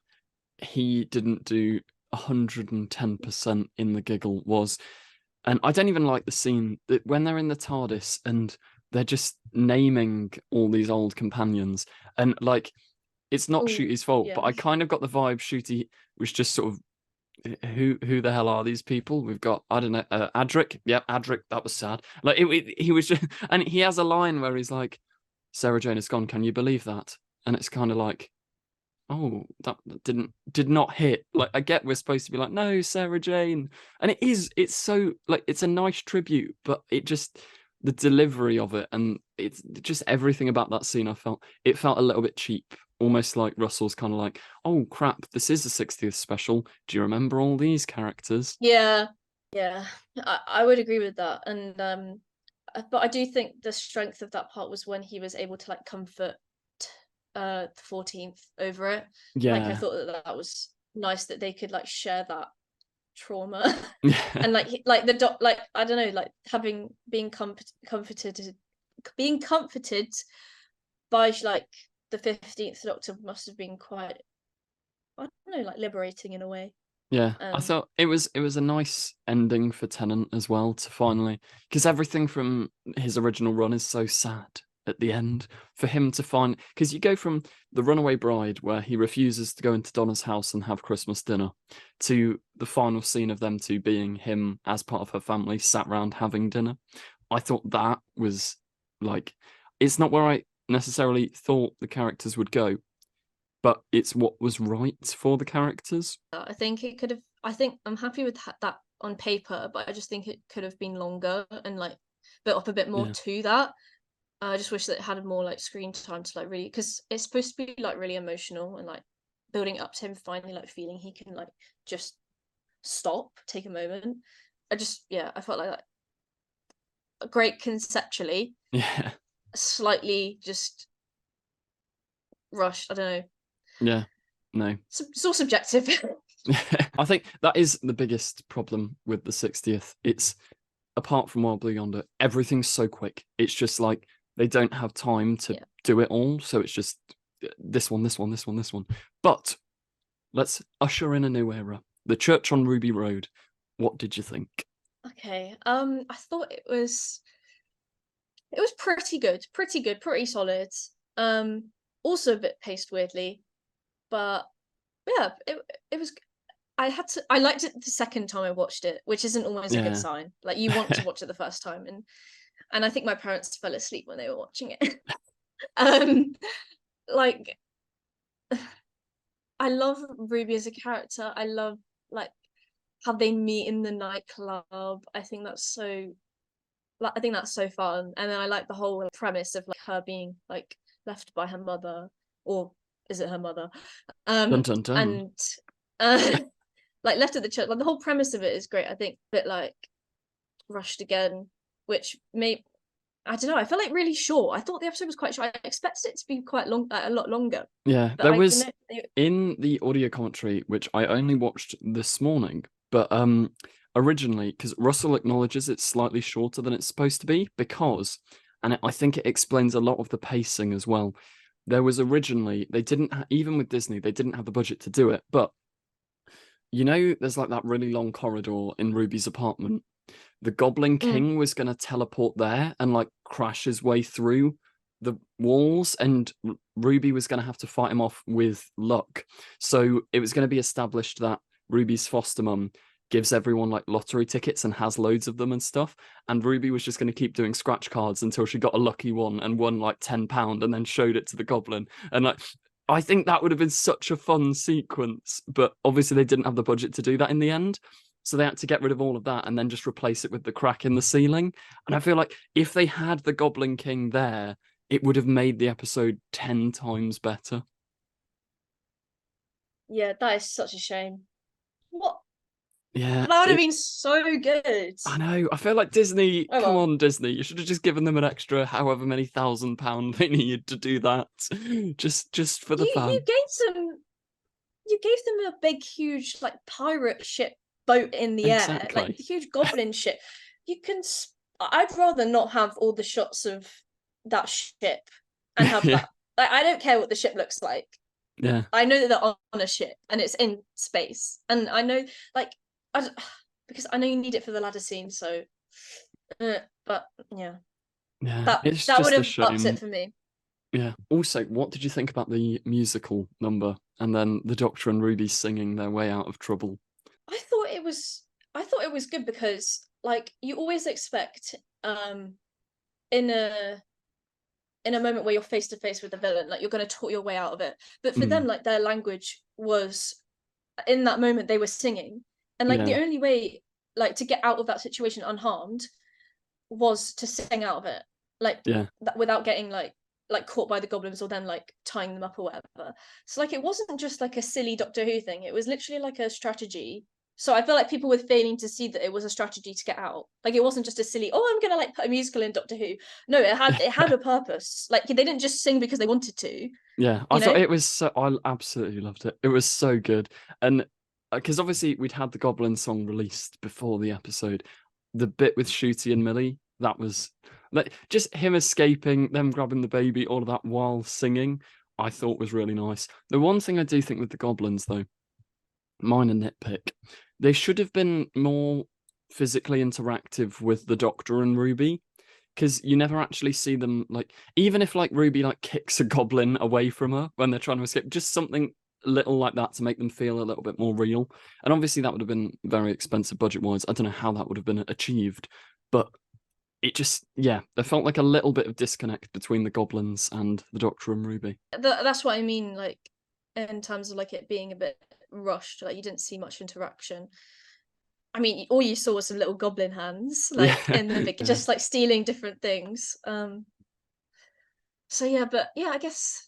he didn't do 110% in the Giggle was, and I don't even like the scene that when they're in the TARDIS and they're just naming all these old companions, and like, it's not Ooh, Shooty's fault, yeah. but I kind of got the vibe Shooty was just sort of who the hell are these people? We've got, I don't know, Adric. Yep, Adric. That was sad. Like he was just, and he has a line where he's like, "Sarah Jane is gone. Can you believe that?" And it's kind of like, oh, that did not hit. Like, I get we're supposed to be like, no, Sarah Jane, and it's so like it's a nice tribute, but it just the delivery of it and it's just everything about that scene. It felt a little bit cheap, almost like Russell's kind of like, oh crap, this is a 60th special. Do you remember all these characters? Yeah, yeah, I would agree with that. And but I do think the strength of that part was when he was able to like comfort the 14th over it. Like I Yeah, thought that was nice that they could like share that trauma yeah, and like the doc, like I don't know, like having being comforted by like the 15th Doctor must have been quite, I don't know, like liberating in a way. yeah. I Um, thought it was a nice ending for Tennant as well to finally, because everything from his original run is so sad at the end. For him to find, because you go from the Runaway Bride where he refuses to go into Donna's house and have Christmas dinner, to the final scene of them two being him as part of her family sat round having dinner. I thought that was like, it's not where I necessarily thought the characters would go, but it's what was right for the characters. I think it could have. I think I'm happy with that on paper, but I just think it could have been longer and like built up a bit more Yeah. to that. I just wish that it had more like screen time to like really, because it's supposed to be like really emotional and like building up to him finally like feeling he can like just stop, take a moment. Yeah, I felt like that great conceptually, Yeah. slightly just rushed. I don't know. Yeah. No. It's all subjective. I think that is the biggest problem with the 60th. It's apart from Wild Blue Yonder, everything's so quick. It's just like they don't have time to Yeah. do it all. So it's just this one, this one, this one, this one. But let's usher in a new era. The Church on Ruby Road. What did you think? Okay. I thought it was pretty good, pretty solid. Um, also a bit paced weirdly, but yeah, it was. I liked it the second time I watched it, which isn't always a good Yeah. sign. Like you want to watch it the first time, and I think my parents fell asleep when they were watching it. um, like I love Ruby as a character. I love like how they meet in the nightclub. I think that's so fun. And then I like the whole premise of like her being like left by her mother, or is it her mother? Dun dun dun. And uh like left at the church. Like the whole premise of it is great. I think a bit like rushed again, which may I don't know. I felt like really short. I thought the episode was quite short. I expected it to be quite long, like, a lot longer. Yeah, But there I was didn't. in the audio commentary, which I only watched this morning, but originally, because Russell acknowledges it's slightly shorter than it's supposed to be, because, and I think it explains a lot of the pacing as well. There was originally, they didn't, even with Disney, they didn't have the budget to do it, but there's like that really long corridor in Ruby's apartment. The Goblin Mm, King was going to teleport there and like crash his way through the walls, and Ruby was going to have to fight him off with luck. So it was going to be established that Ruby's foster mum gives everyone like lottery tickets and has loads of them and stuff. And Ruby was just going to keep doing scratch cards until she got a lucky one and won like £10 and then showed it to the Goblin. And like, I think that would have been such a fun sequence, but obviously they didn't have the budget to do that in the end. So they had to get rid of all of that and then just replace it with the crack in the ceiling. And I feel like if they had the Goblin King there, it would have made the episode 10 times better. yeah, that is such a shame. What? Yeah, That would have been so good. I know. I feel like Disney, Oh come well. on, Disney. You should have just given them an extra however many £1,000 they needed to do that. Just for the You fan. gave them a big, huge like pirate ship boat in the air, like Exactly. the huge goblin ship. You can. I'd rather not have all the shots of that ship and have Yeah. that. Like, I don't care what the ship looks like. Yeah. I know that they're on a ship and it's in space, and I know like I because I know you need it for the ladder scene. So, but yeah, Yeah. that It's that would just a have upped it shame. for me. Yeah. Also, what did you think about the musical number and then the Doctor and Ruby singing their way out of trouble? I thought it was good because like you always expect in a moment where you're face to face with the villain, like you're going to talk your way out of it. But for them, Mm, like their language was in that moment they were singing, and like the yeah, only way like to get out of that situation unharmed was to sing out of it, like yeah. that without getting like caught by the goblins or then like tying them up or whatever. So like it wasn't just like a silly Doctor Who thing. It was literally like a strategy. So I feel like people were failing to see that it was a strategy to get out. Like it wasn't just a silly, oh, I'm gonna like put a musical in Doctor Who. No, it had a purpose. Like they didn't just sing because they wanted to, Yeah, I you thought know? it was so. I absolutely loved it. It was so good, and because obviously we'd had the Goblin song released before the episode, the bit with Shooty and Millie, that was like just him escaping, them grabbing the baby, all of that while singing. I thought was really nice. The one thing I do think with the Goblins, though, minor nitpick, they should have been more physically interactive with the Doctor and Ruby, because you never actually see them, like, even if like Ruby like kicks a goblin away from her when they're trying to escape, just something little like that to make them feel a little bit more real. And obviously that would have been very expensive budget wise. I don't know how that would have been achieved, but it just, yeah, there felt like a little bit of disconnect between the goblins and the Doctor and Ruby. That's what I mean, like in terms of like it being a bit rushed. Like you didn't see much interaction. I mean, all you saw was some little goblin hands, like Yeah, in the big, yeah, just like stealing different things. So yeah, but yeah, I guess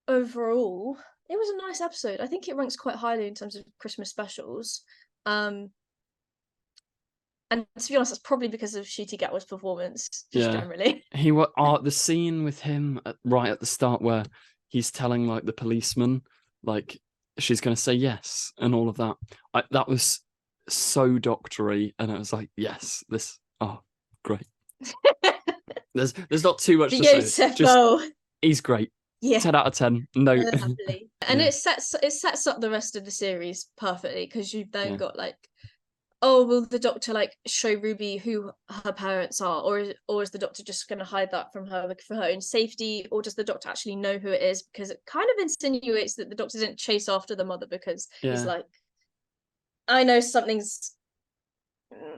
overall it was a nice episode. I think it ranks quite highly in terms of Christmas specials. Um, and to be honest, that's probably because of Shooty Gatwa's performance, just yeah. generally. The scene with him right at the start where he's telling like the policeman, like she's gonna say yes and all of that. That was so doctory, and I was like, yes, this. Oh, great. There's not too much to say. Just Beautiful. he's great. Yeah, 10 out of 10. No. lovely. And Yeah, it sets up the rest of the series perfectly because you've then yeah, got like, oh, will the Doctor like show Ruby who her parents are, or is the Doctor just going to hide that from her like, for her own safety, or does the Doctor actually know who it is? Because it kind of insinuates that the Doctor didn't chase after the mother because he's yeah, like, I know something's.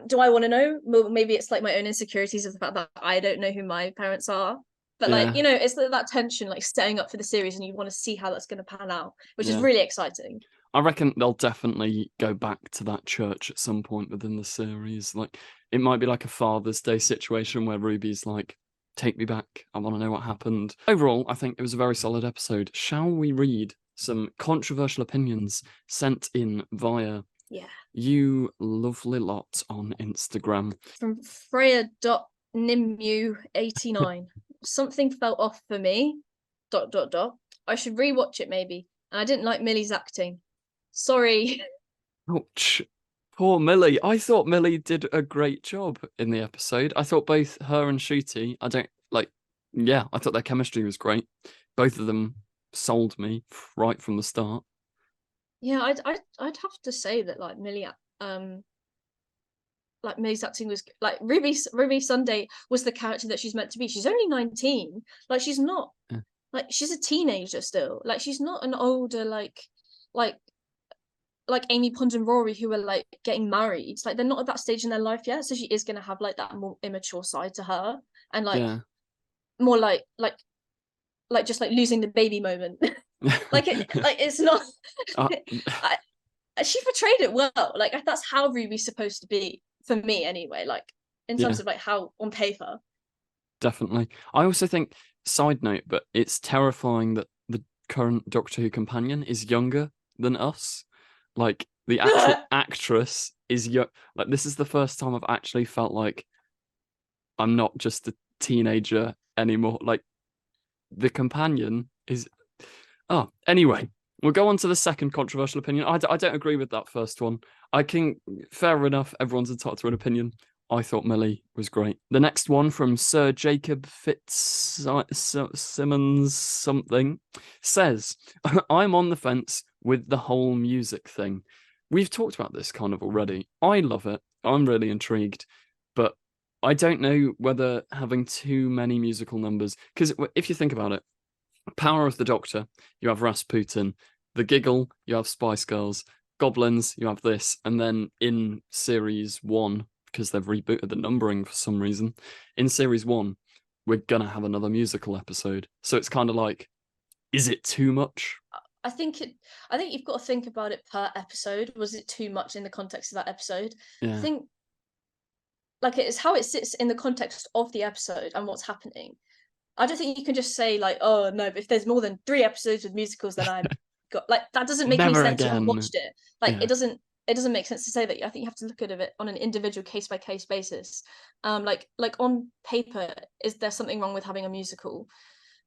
Do I want to know? Well, maybe it's like my own insecurities of the fact that I don't know who my parents are. But like, yeah, it's that tension, like setting up for the series, and you want to see how that's going to pan out, which is yeah. really exciting. I reckon they'll definitely go back to that church at some point within the series. Like it might be like a Father's Day situation where Ruby's like, take me back. I want to know what happened. Overall, I think it was a very solid episode. Shall we read some controversial opinions sent in via Yeah. you lovely lot on Instagram? From Freya.Nimmu89. Something felt off for me. ... I should rewatch it maybe. And I didn't like Millie's acting. Sorry. Ouch. Poor Millie. I thought Millie did a great job in the episode. I thought both her and Shooty, I don't like, yeah, I thought their chemistry was great. Both of them sold me right from the start. Yeah, I'd have to say that like Millie's acting was like Ruby Sunday was the character that she's meant to be. She's only 19. Like she's not Yeah. like she's a teenager still. Like she's not an older like like Amy Pond and Rory who are like getting married. Like they're not at that stage in their life yet. So she is gonna have like that more immature side to her and like Yeah. more like just like losing the baby moment. Like it's not Uh, I, she portrayed it well. Like that's how Ruby's supposed to be for me anyway. Like in terms yeah, of like how on paper. definitely. I also think, side note, but it's terrifying that the current Doctor Who companion is younger than us. Like the actual actress is young. Like this is the first time I've actually felt like I'm not just a teenager anymore. Like the companion is. Oh, anyway, we'll go on to the second controversial opinion. I don't agree with that first one. I can, fair enough, everyone's entitled to an opinion. I thought Millie was great. The next one from Sir Jacob Fitzsimmons something says, I'm on the fence with the whole music thing. We've talked about this kind of already. I love it. I'm really intrigued, but I don't know whether having too many musical numbers, because if you think about it, Power of the Doctor, you have Rasputin. The Giggle, you have Spice Girls. goblins, you have this, and then in series 1, because they've rebooted the numbering for some reason, in series 1, we're gonna have another musical episode. So it's kind of like, is it too much? I think you've got to think about it per episode. Was it too much in the context of that episode? I Yeah. think like it's how it sits in the context of the episode and what's happening. I don't think you can just say like, oh no, but if there's more than 3 episodes with musicals, then I've got like that doesn't make any Never sense. You haven't again. watched it. Like Yeah. it doesn't make sense to say that. I think you have to look at it on an individual case by case basis. Like on paper, is there something wrong with having a musical?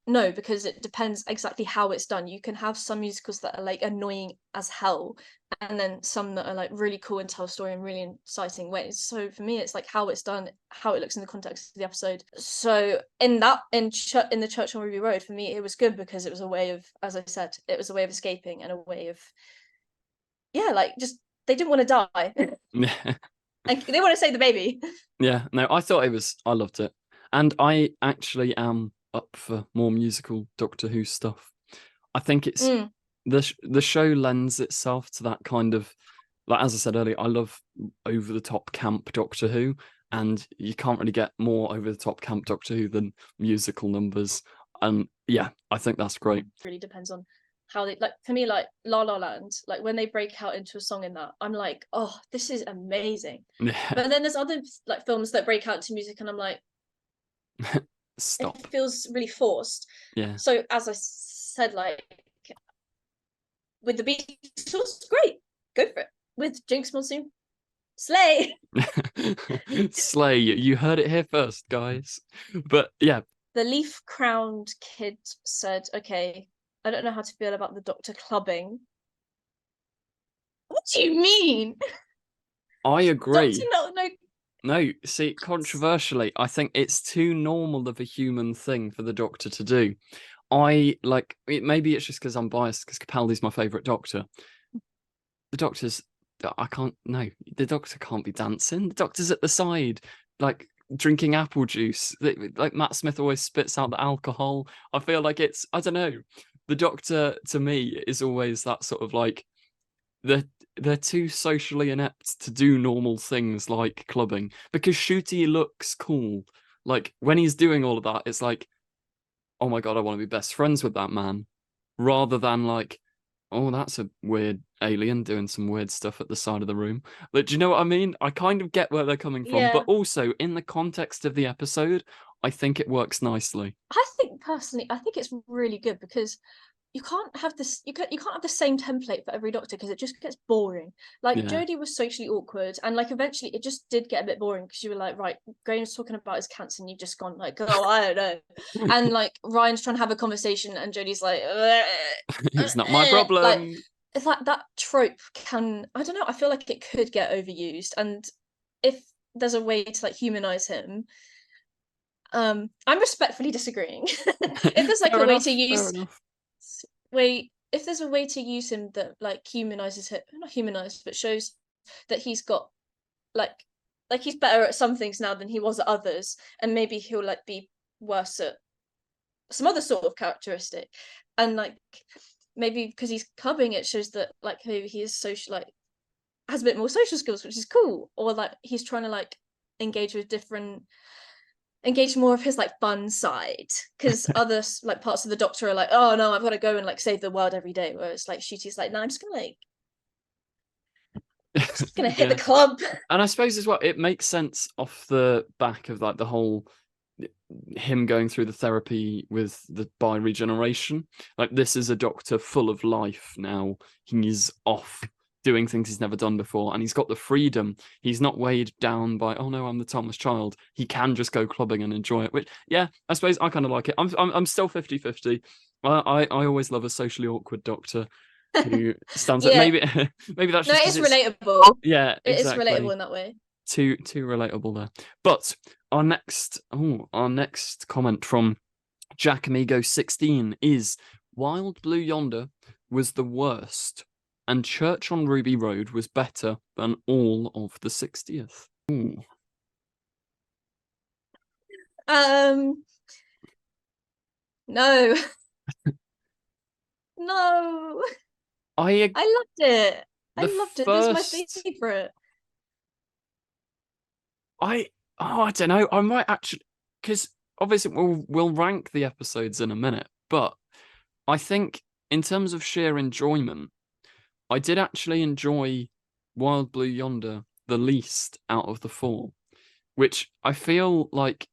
No, because it depends exactly how it's done. You can have some musicals that are like annoying as hell, and then some that are like really cool and tell a story in really exciting ways. So for me, it's like how it's done, how it looks in the context of the episode. So in the Church on Ruby Road, for me, it was good because it was a way of, as I said, it was a way of escaping and a way of, yeah, like just they didn't want to die. And they want to save the baby. Yeah, no, I loved it. And I actually am up for more musical Doctor Who stuff. I think it's the show lends itself to that kind of, like as I said earlier, I love over the top camp Doctor Who, and you can't really get more over the top camp Doctor Who than musical numbers. And yeah, I think that's great. It really depends on how they, like for me, like La La Land, like when they break out into a song in that, I'm like, oh, this is amazing. Yeah. But then there's other like films that break out into music and I'm like, Stop. it feels really forced. Yeah. So as I said, like with the Beatles, great, go for it. With Jinx Monsoon, slay. Slay, you heard it here first, guys. But yeah. The leaf crowned kid said, okay, I don't know how to feel about the Doctor clubbing. What do you mean? I agree. Doctor, no, see, controversially, I think it's too normal of a human thing for the Doctor to do. Maybe it's just because I'm biased because Capaldi's my favourite Doctor. The Doctor's, the Doctor can't be dancing. The Doctor's at the side, like drinking apple juice. Like Matt Smith always spits out the alcohol. I feel like I don't know. The Doctor to me is always that sort of like, they're too socially inept to do normal things like clubbing because Shooty looks cool. Like when he's doing all of that, it's like, oh my god, I want to be best friends with that man, rather than like, oh, that's a weird alien doing some weird stuff at the side of the room. Like, do you know what I mean? I kind of get where they're coming from, but also in the context of the episode, I think it works nicely. I think it's really good because you can't have this. You can't have the same template for every Doctor because it just gets boring. Like Jodie was socially awkward, and like eventually it just did get a bit boring because you were like, right, Graham's talking about his cancer, and you've just gone like, oh, I don't know, and like Ryan's trying to have a conversation, and Jodie's like, it's not my problem. Like, it's like that trope can, I don't know. I feel like it could get overused, and if there's a way to like humanize him. I'm respectfully disagreeing. If there's like a way to use if there's a way to use him that like humanizes him, not humanized, but shows that he's got like he's better at some things now than he was at others, and maybe he'll like be worse at some other sort of characteristic, and like maybe because he's clubbing, it shows that like maybe he is social, like has a bit more social skills, which is cool, or like he's trying to like engage more of his like fun side, because other like parts of the Doctor are like, oh no, I've got to go and like save the world every day, whereas like Shooty's like, no, I'm just gonna hit the club. And I suppose as well it makes sense off the back of like the whole him going through the therapy with the bi-regeneration. Like this is a Doctor full of life now. He's off doing things he's never done before, and he's got the freedom. He's not weighed down by, oh no, I'm the Thomas Child. He can just go clubbing and enjoy it, which yeah, I suppose I kind of like it. I'm still 50-50. I always love a socially awkward Doctor who stands up. Maybe that's just, it's relatable. Yeah, exactly. It is relatable in that way. Too relatable there. But our next comment from Jack Amigo 16 is Wild Blue Yonder was the worst, and Church on Ruby Road was better than all of the 60th. Ooh. No. No. I loved it. I The loved it. This is my first, favorite. I don't know. I might actually, because obviously we'll rank the episodes in a minute, but I think in terms of sheer enjoyment, I did actually enjoy Wild Blue Yonder the least out of the four, which I feel like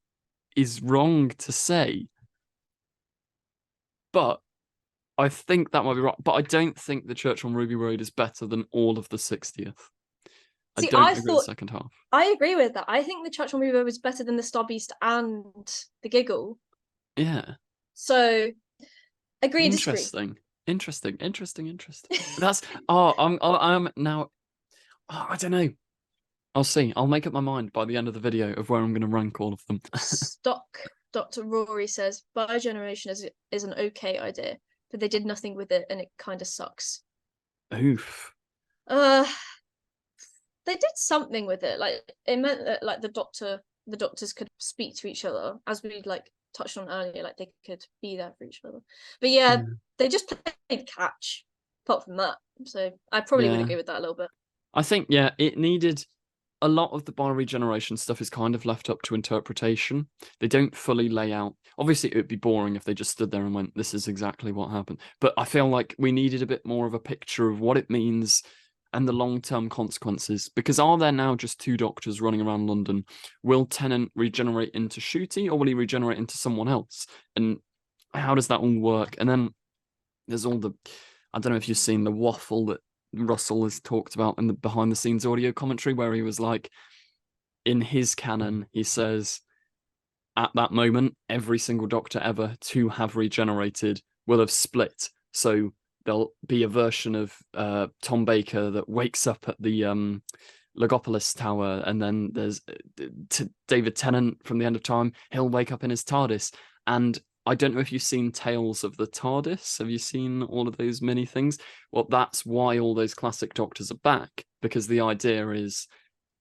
is wrong to say, but I think that might be right. But I don't think the Church on Ruby Road is better than all of the 60th. I See, don't agree with the second half. I agree with that. I think the Church on Ruby Road was better than the Star Beast and the Giggle. Yeah. So, agree, disagree. Interesting. That's I'm now. Oh, I don't know. I'll see. I'll make up my mind by the end of the video of where I'm going to rank all of them. Stock Dr. Rory says Biogeneration is an okay idea, but they did nothing with it and it kind of sucks. Oof. They did something with it. Like it meant that like the doctors could speak to each other, as we like touched on earlier. Like they could be there for each other. But yeah, they just played catch. Apart from that, so I probably would agree with that a little bit. I think it needed a lot of the bioregeneration stuff is kind of left up to interpretation. They don't fully lay out. Obviously, it would be boring if they just stood there and went, "This is exactly what happened." But I feel like we needed a bit more of a picture of what it means and the long-term consequences. Because are there now just two doctors running around London? Will Tennant regenerate into Shooty, or will he regenerate into someone else? And how does that all work? And then there's all the, I don't know if you've seen the waffle that Russell has talked about in the behind the scenes audio commentary, where he was like, in his canon, he says, at that moment, every single doctor ever to have regenerated will have split. So there'll be a version of Tom Baker that wakes up at the Logopolis Tower, and then there's David Tennant from the End of Time. He'll wake up in his TARDIS. And I don't know if you've seen Tales of the TARDIS. Have you seen all of those mini things? Well, that's why all those classic doctors are back, because the idea is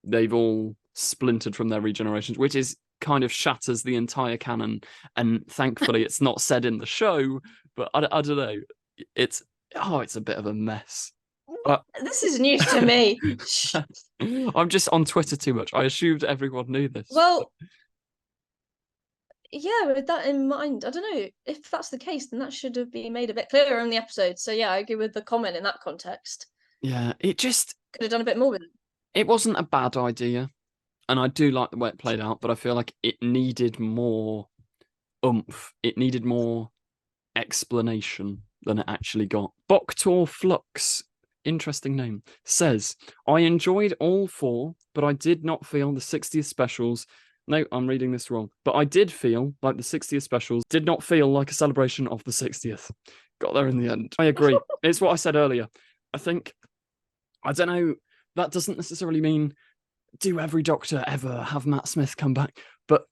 they've all splintered from their regenerations, which is kind of shatters the entire canon. And thankfully, it's not said in the show, but I don't know. It's a bit of a mess. This is news to me. I'm just on Twitter too much. I assumed everyone knew this. Well, yeah, with that in mind, I don't know if that's the case, then that should have been made a bit clearer in the episode. So yeah, I agree with the comment in that context. Yeah, it just could have done a bit more with it. It wasn't a bad idea, and I do like the way it played out, but I feel like it needed more oomph. It needed more explanation than it actually got. Boktor Flux, interesting name, says, I enjoyed all four, but I did not feel the 60th specials. No, I'm reading this wrong. But I did feel like the 60th specials did not feel like a celebration of the 60th. Got there in the end. I agree. It's what I said earlier. I think, I don't know, that doesn't necessarily mean do every Doctor ever have Matt Smith come back, but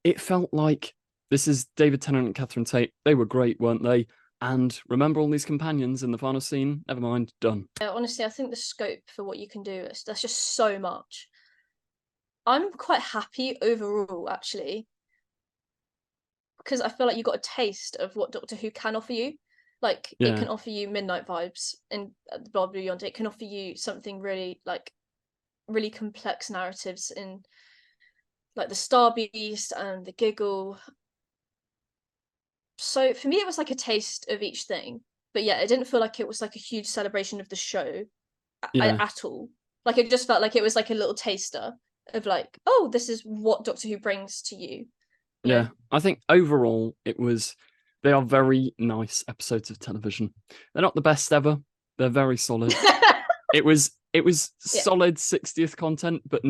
it felt like this is David Tennant and Catherine Tate. They were great, weren't they? And remember all these companions in the final scene? Never mind, done. Yeah, honestly, I think the scope for what you can do, that's just so much. I'm quite happy overall, actually, because I feel like you got a taste of what Doctor Who can offer you. Like, it can offer you midnight vibes in the Blood Blue Yonder. It can offer you something really, like, really complex narratives in, like, the Star Beast and the Giggle. So for me, it was like a taste of each thing. But yeah, it didn't feel like it was like a huge celebration of the show at all. Like, it just felt like it was like a little taster of like, oh, this is what Doctor Who brings to you. Yeah, I think overall they are very nice episodes of television. They're not the best ever. They're very solid. It was solid 60th content, but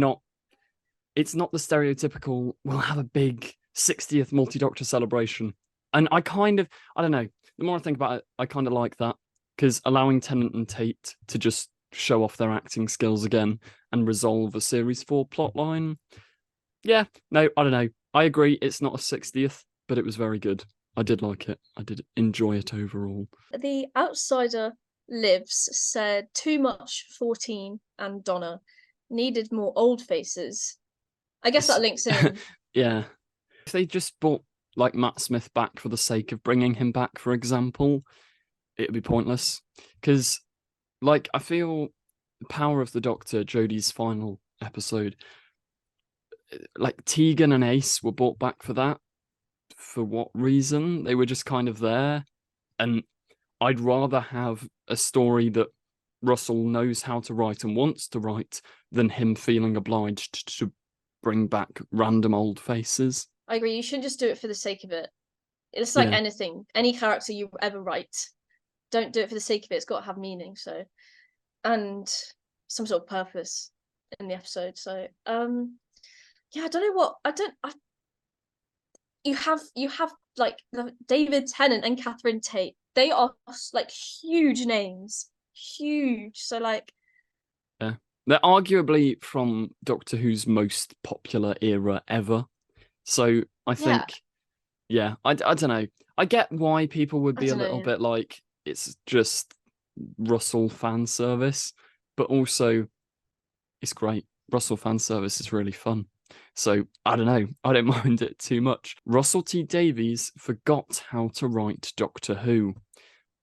it's not the stereotypical, we'll have a big 60th multi-Doctor celebration. And I don't know, the more I think about it, I kind of like that, because allowing Tennant and Tate to just show off their acting skills again and resolve a Series 4 plotline. Yeah, no, I don't know. I agree, it's not a 60th, but it was very good. I did like it. I did enjoy it overall. The Outsider Lives said, too much 14 and Donna. Needed more old faces. I guess that links in. Yeah. If they just brought like Matt Smith back for the sake of bringing him back, for example, it'd be pointless. Because, like, I feel Power of the Doctor, Jodie's final episode, like Tegan and Ace were brought back for that. For what reason? They were just kind of there. And I'd rather have a story that Russell knows how to write and wants to write than him feeling obliged to bring back random old faces. I agree. You shouldn't just do it for the sake of it. It's like anything, any character you ever write. Don't do it for the sake of it. It's got to have meaning. So, and some sort of purpose in the episode. So, yeah, I don't know what you have like David Tennant and Catherine Tate. They are like huge names, huge. So like, yeah, they're arguably from Doctor Who's most popular era ever. So I think, I don't know. I get why people would be a little bit like, it's just Russell fan service, but also it's great. Russell fan service is really fun. So I don't know. I don't mind it too much. Russell T Davies forgot how to write Doctor Who.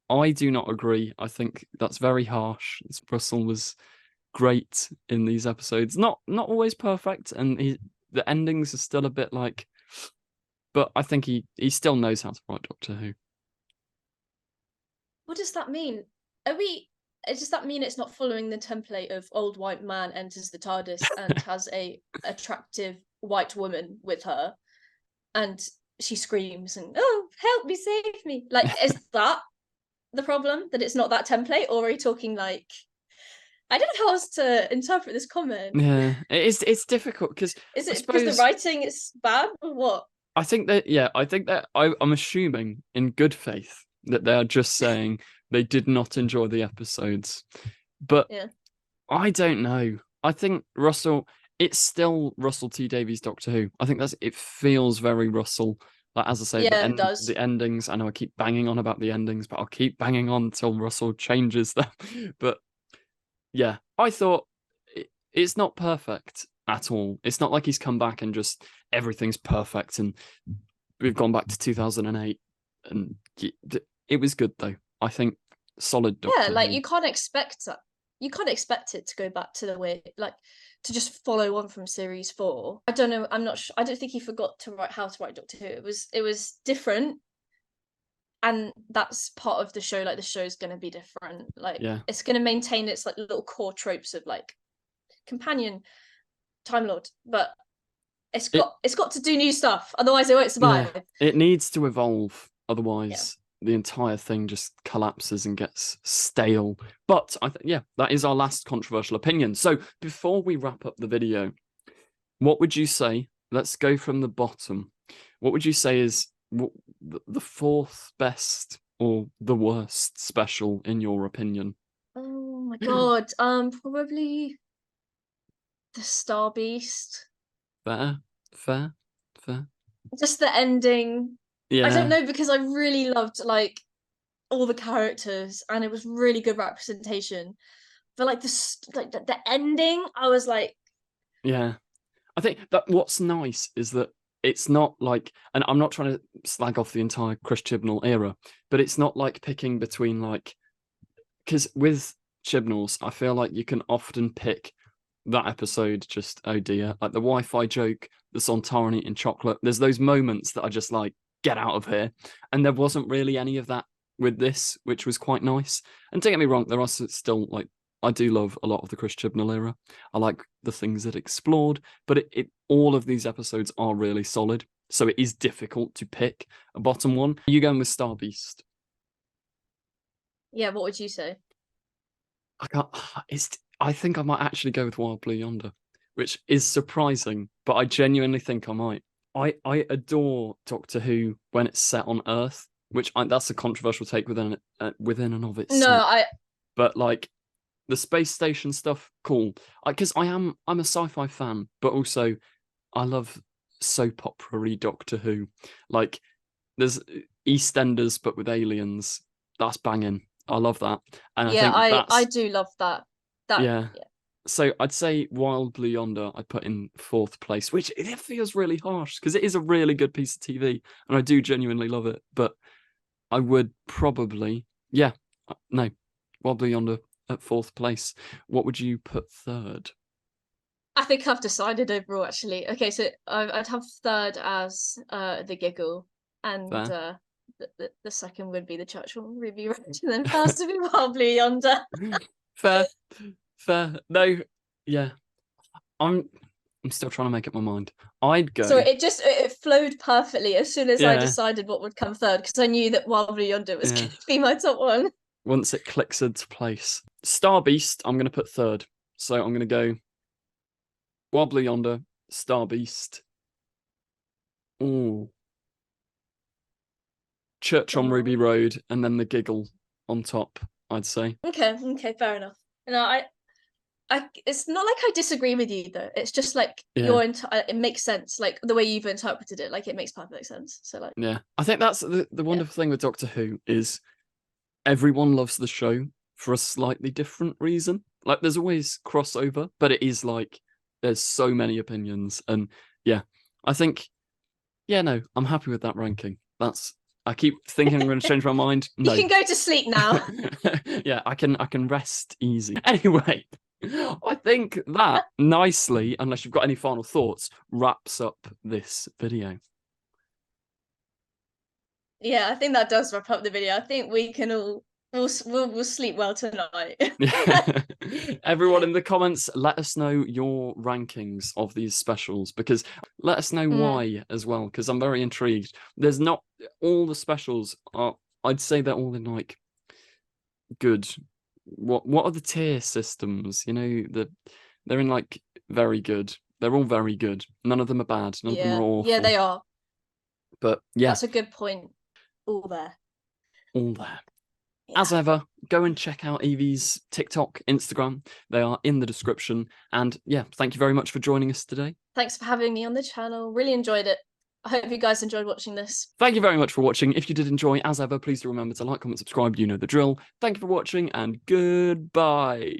I do not agree. I think that's very harsh. Russell was great in these episodes. Not always perfect, and the endings are still a bit like, but I think he still knows how to write Doctor Who. What does that mean? Does that mean it's not following the template of old white man enters the TARDIS and has a attractive white woman with her, and she screams and, oh, help me, save me? Like, is that the problem, that it's not that template? Or are you talking like, I don't know how else to interpret this comment. Yeah, it's difficult because is it because the writing is bad or what? I think that I'm assuming in good faith that they are just saying they did not enjoy the episodes, but I don't know. I think it's still Russell T Davies Doctor Who. I think it feels very Russell. Like, as I say, it does. The endings. I know I keep banging on about the endings, but I'll keep banging on until Russell changes them. But yeah, I thought it's not perfect at all. It's not like he's come back and just everything's perfect and we've gone back to 2008. And it was good though. I think solid Doctor Yeah, like Who. you can't expect that. You can't expect it to go back to the way, like, to just follow on from series 4. I don't know. I'm not sure. I don't think he forgot to write how to write Doctor Who. It was different, and that's part of the show. Like, the show's going to be different. Like, it's going to maintain its like little core tropes of like companion, Time Lord, but it's got to do new stuff. Otherwise, it won't survive. Yeah, it needs to evolve. Otherwise, the entire thing just collapses and gets stale. But I think, that is our last controversial opinion. So before we wrap up the video, what would you say? Let's go from the bottom. What would you say is the fourth best or the worst special in your opinion? Oh my god. Probably the Star Beast. Fair. Just the ending. Yeah. I don't know, because I really loved like all the characters and it was really good representation. But like the ending, I was like, yeah. I think that what's nice is that it's not like, and I'm not trying to slag off the entire Chris Chibnall era, but it's not like picking between like, because with Chibnall's, I feel like you can often pick that episode just, oh dear, like the Wi-Fi joke, the Sontaran eating chocolate. There's those moments that are just like, get out of here. And there wasn't really any of that with this, which was quite nice. And don't get me wrong, there are still like, I do love a lot of the Chris Chibnall era. I like the things it explored, but all of these episodes are really solid. So it is difficult to pick a bottom one. Are you going with Star Beast? Yeah, what would you say? I think I might actually go with Wild Blue Yonder, which is surprising, but I genuinely think I might. I adore Doctor Who when it's set on Earth, which that's a controversial take within and of itself. But like the space station stuff, cool. Because I'm a sci-fi fan, but also I love soap opera-y Doctor Who. Like there's EastEnders, but with aliens. That's banging. I love that. And I do love that. Yeah. So I'd say Wild Blue Yonder I put in fourth place, which it feels really harsh because it is a really good piece of TV and I do genuinely love it. But I would probably, Wild Blue Yonder at 4th place. What would you put 3rd? I think I've decided overall, actually. Okay, so I'd have 3rd as the Giggle, and Fair. the 2nd would be the Churchill Ruby Road, and then 1st would be Wild Blue Yonder. Fair. No, yeah. I'm still trying to make up my mind. I'd go. So it flowed perfectly as soon as I Yeah. decided what would come 3rd, because I knew that Wild Blue Yonder was Yeah. going to be my top one. Once it clicks into place. Star Beast, I'm going to put 3rd. So I'm going to go Wild Blue Yonder, Star Beast. Ooh. Church on Ruby Road, and then the Giggle on top, I'd say. Okay, fair enough. No, it's not like I disagree with you though. It's just like it makes sense, like the way you've interpreted it. Like it makes perfect sense. So like, yeah, I think that's the wonderful thing with Doctor Who is everyone loves the show for a slightly different reason. Like there's always crossover, but it is like there's so many opinions, and yeah, I think no, I'm happy with that ranking. I keep thinking I'm going to change my mind. No. You can go to sleep now. Yeah, I can rest easy. Anyway, I think that nicely, unless you've got any final thoughts, wraps up this video. Yeah, I think that does wrap up the video. I think we can all we'll sleep well tonight. Everyone in the comments, let us know your rankings of these specials, because let us know why as well, because I'm very intrigued. There's not all the specials are, I'd say they're all in like good. What are the tier systems? You know, they're in like very good. They're all very good. None of them are bad. None of them are awful. Yeah, they are. But yeah, that's a good point. All there. As ever, go and check out Evie's TikTok, Instagram. They are in the description. And yeah, thank you very much for joining us today. Thanks for having me on the channel. Really enjoyed it. I hope you guys enjoyed watching this. Thank you very much for watching. If you did enjoy, as ever, please do remember to like, comment, subscribe. You know the drill. Thank you for watching, and goodbye.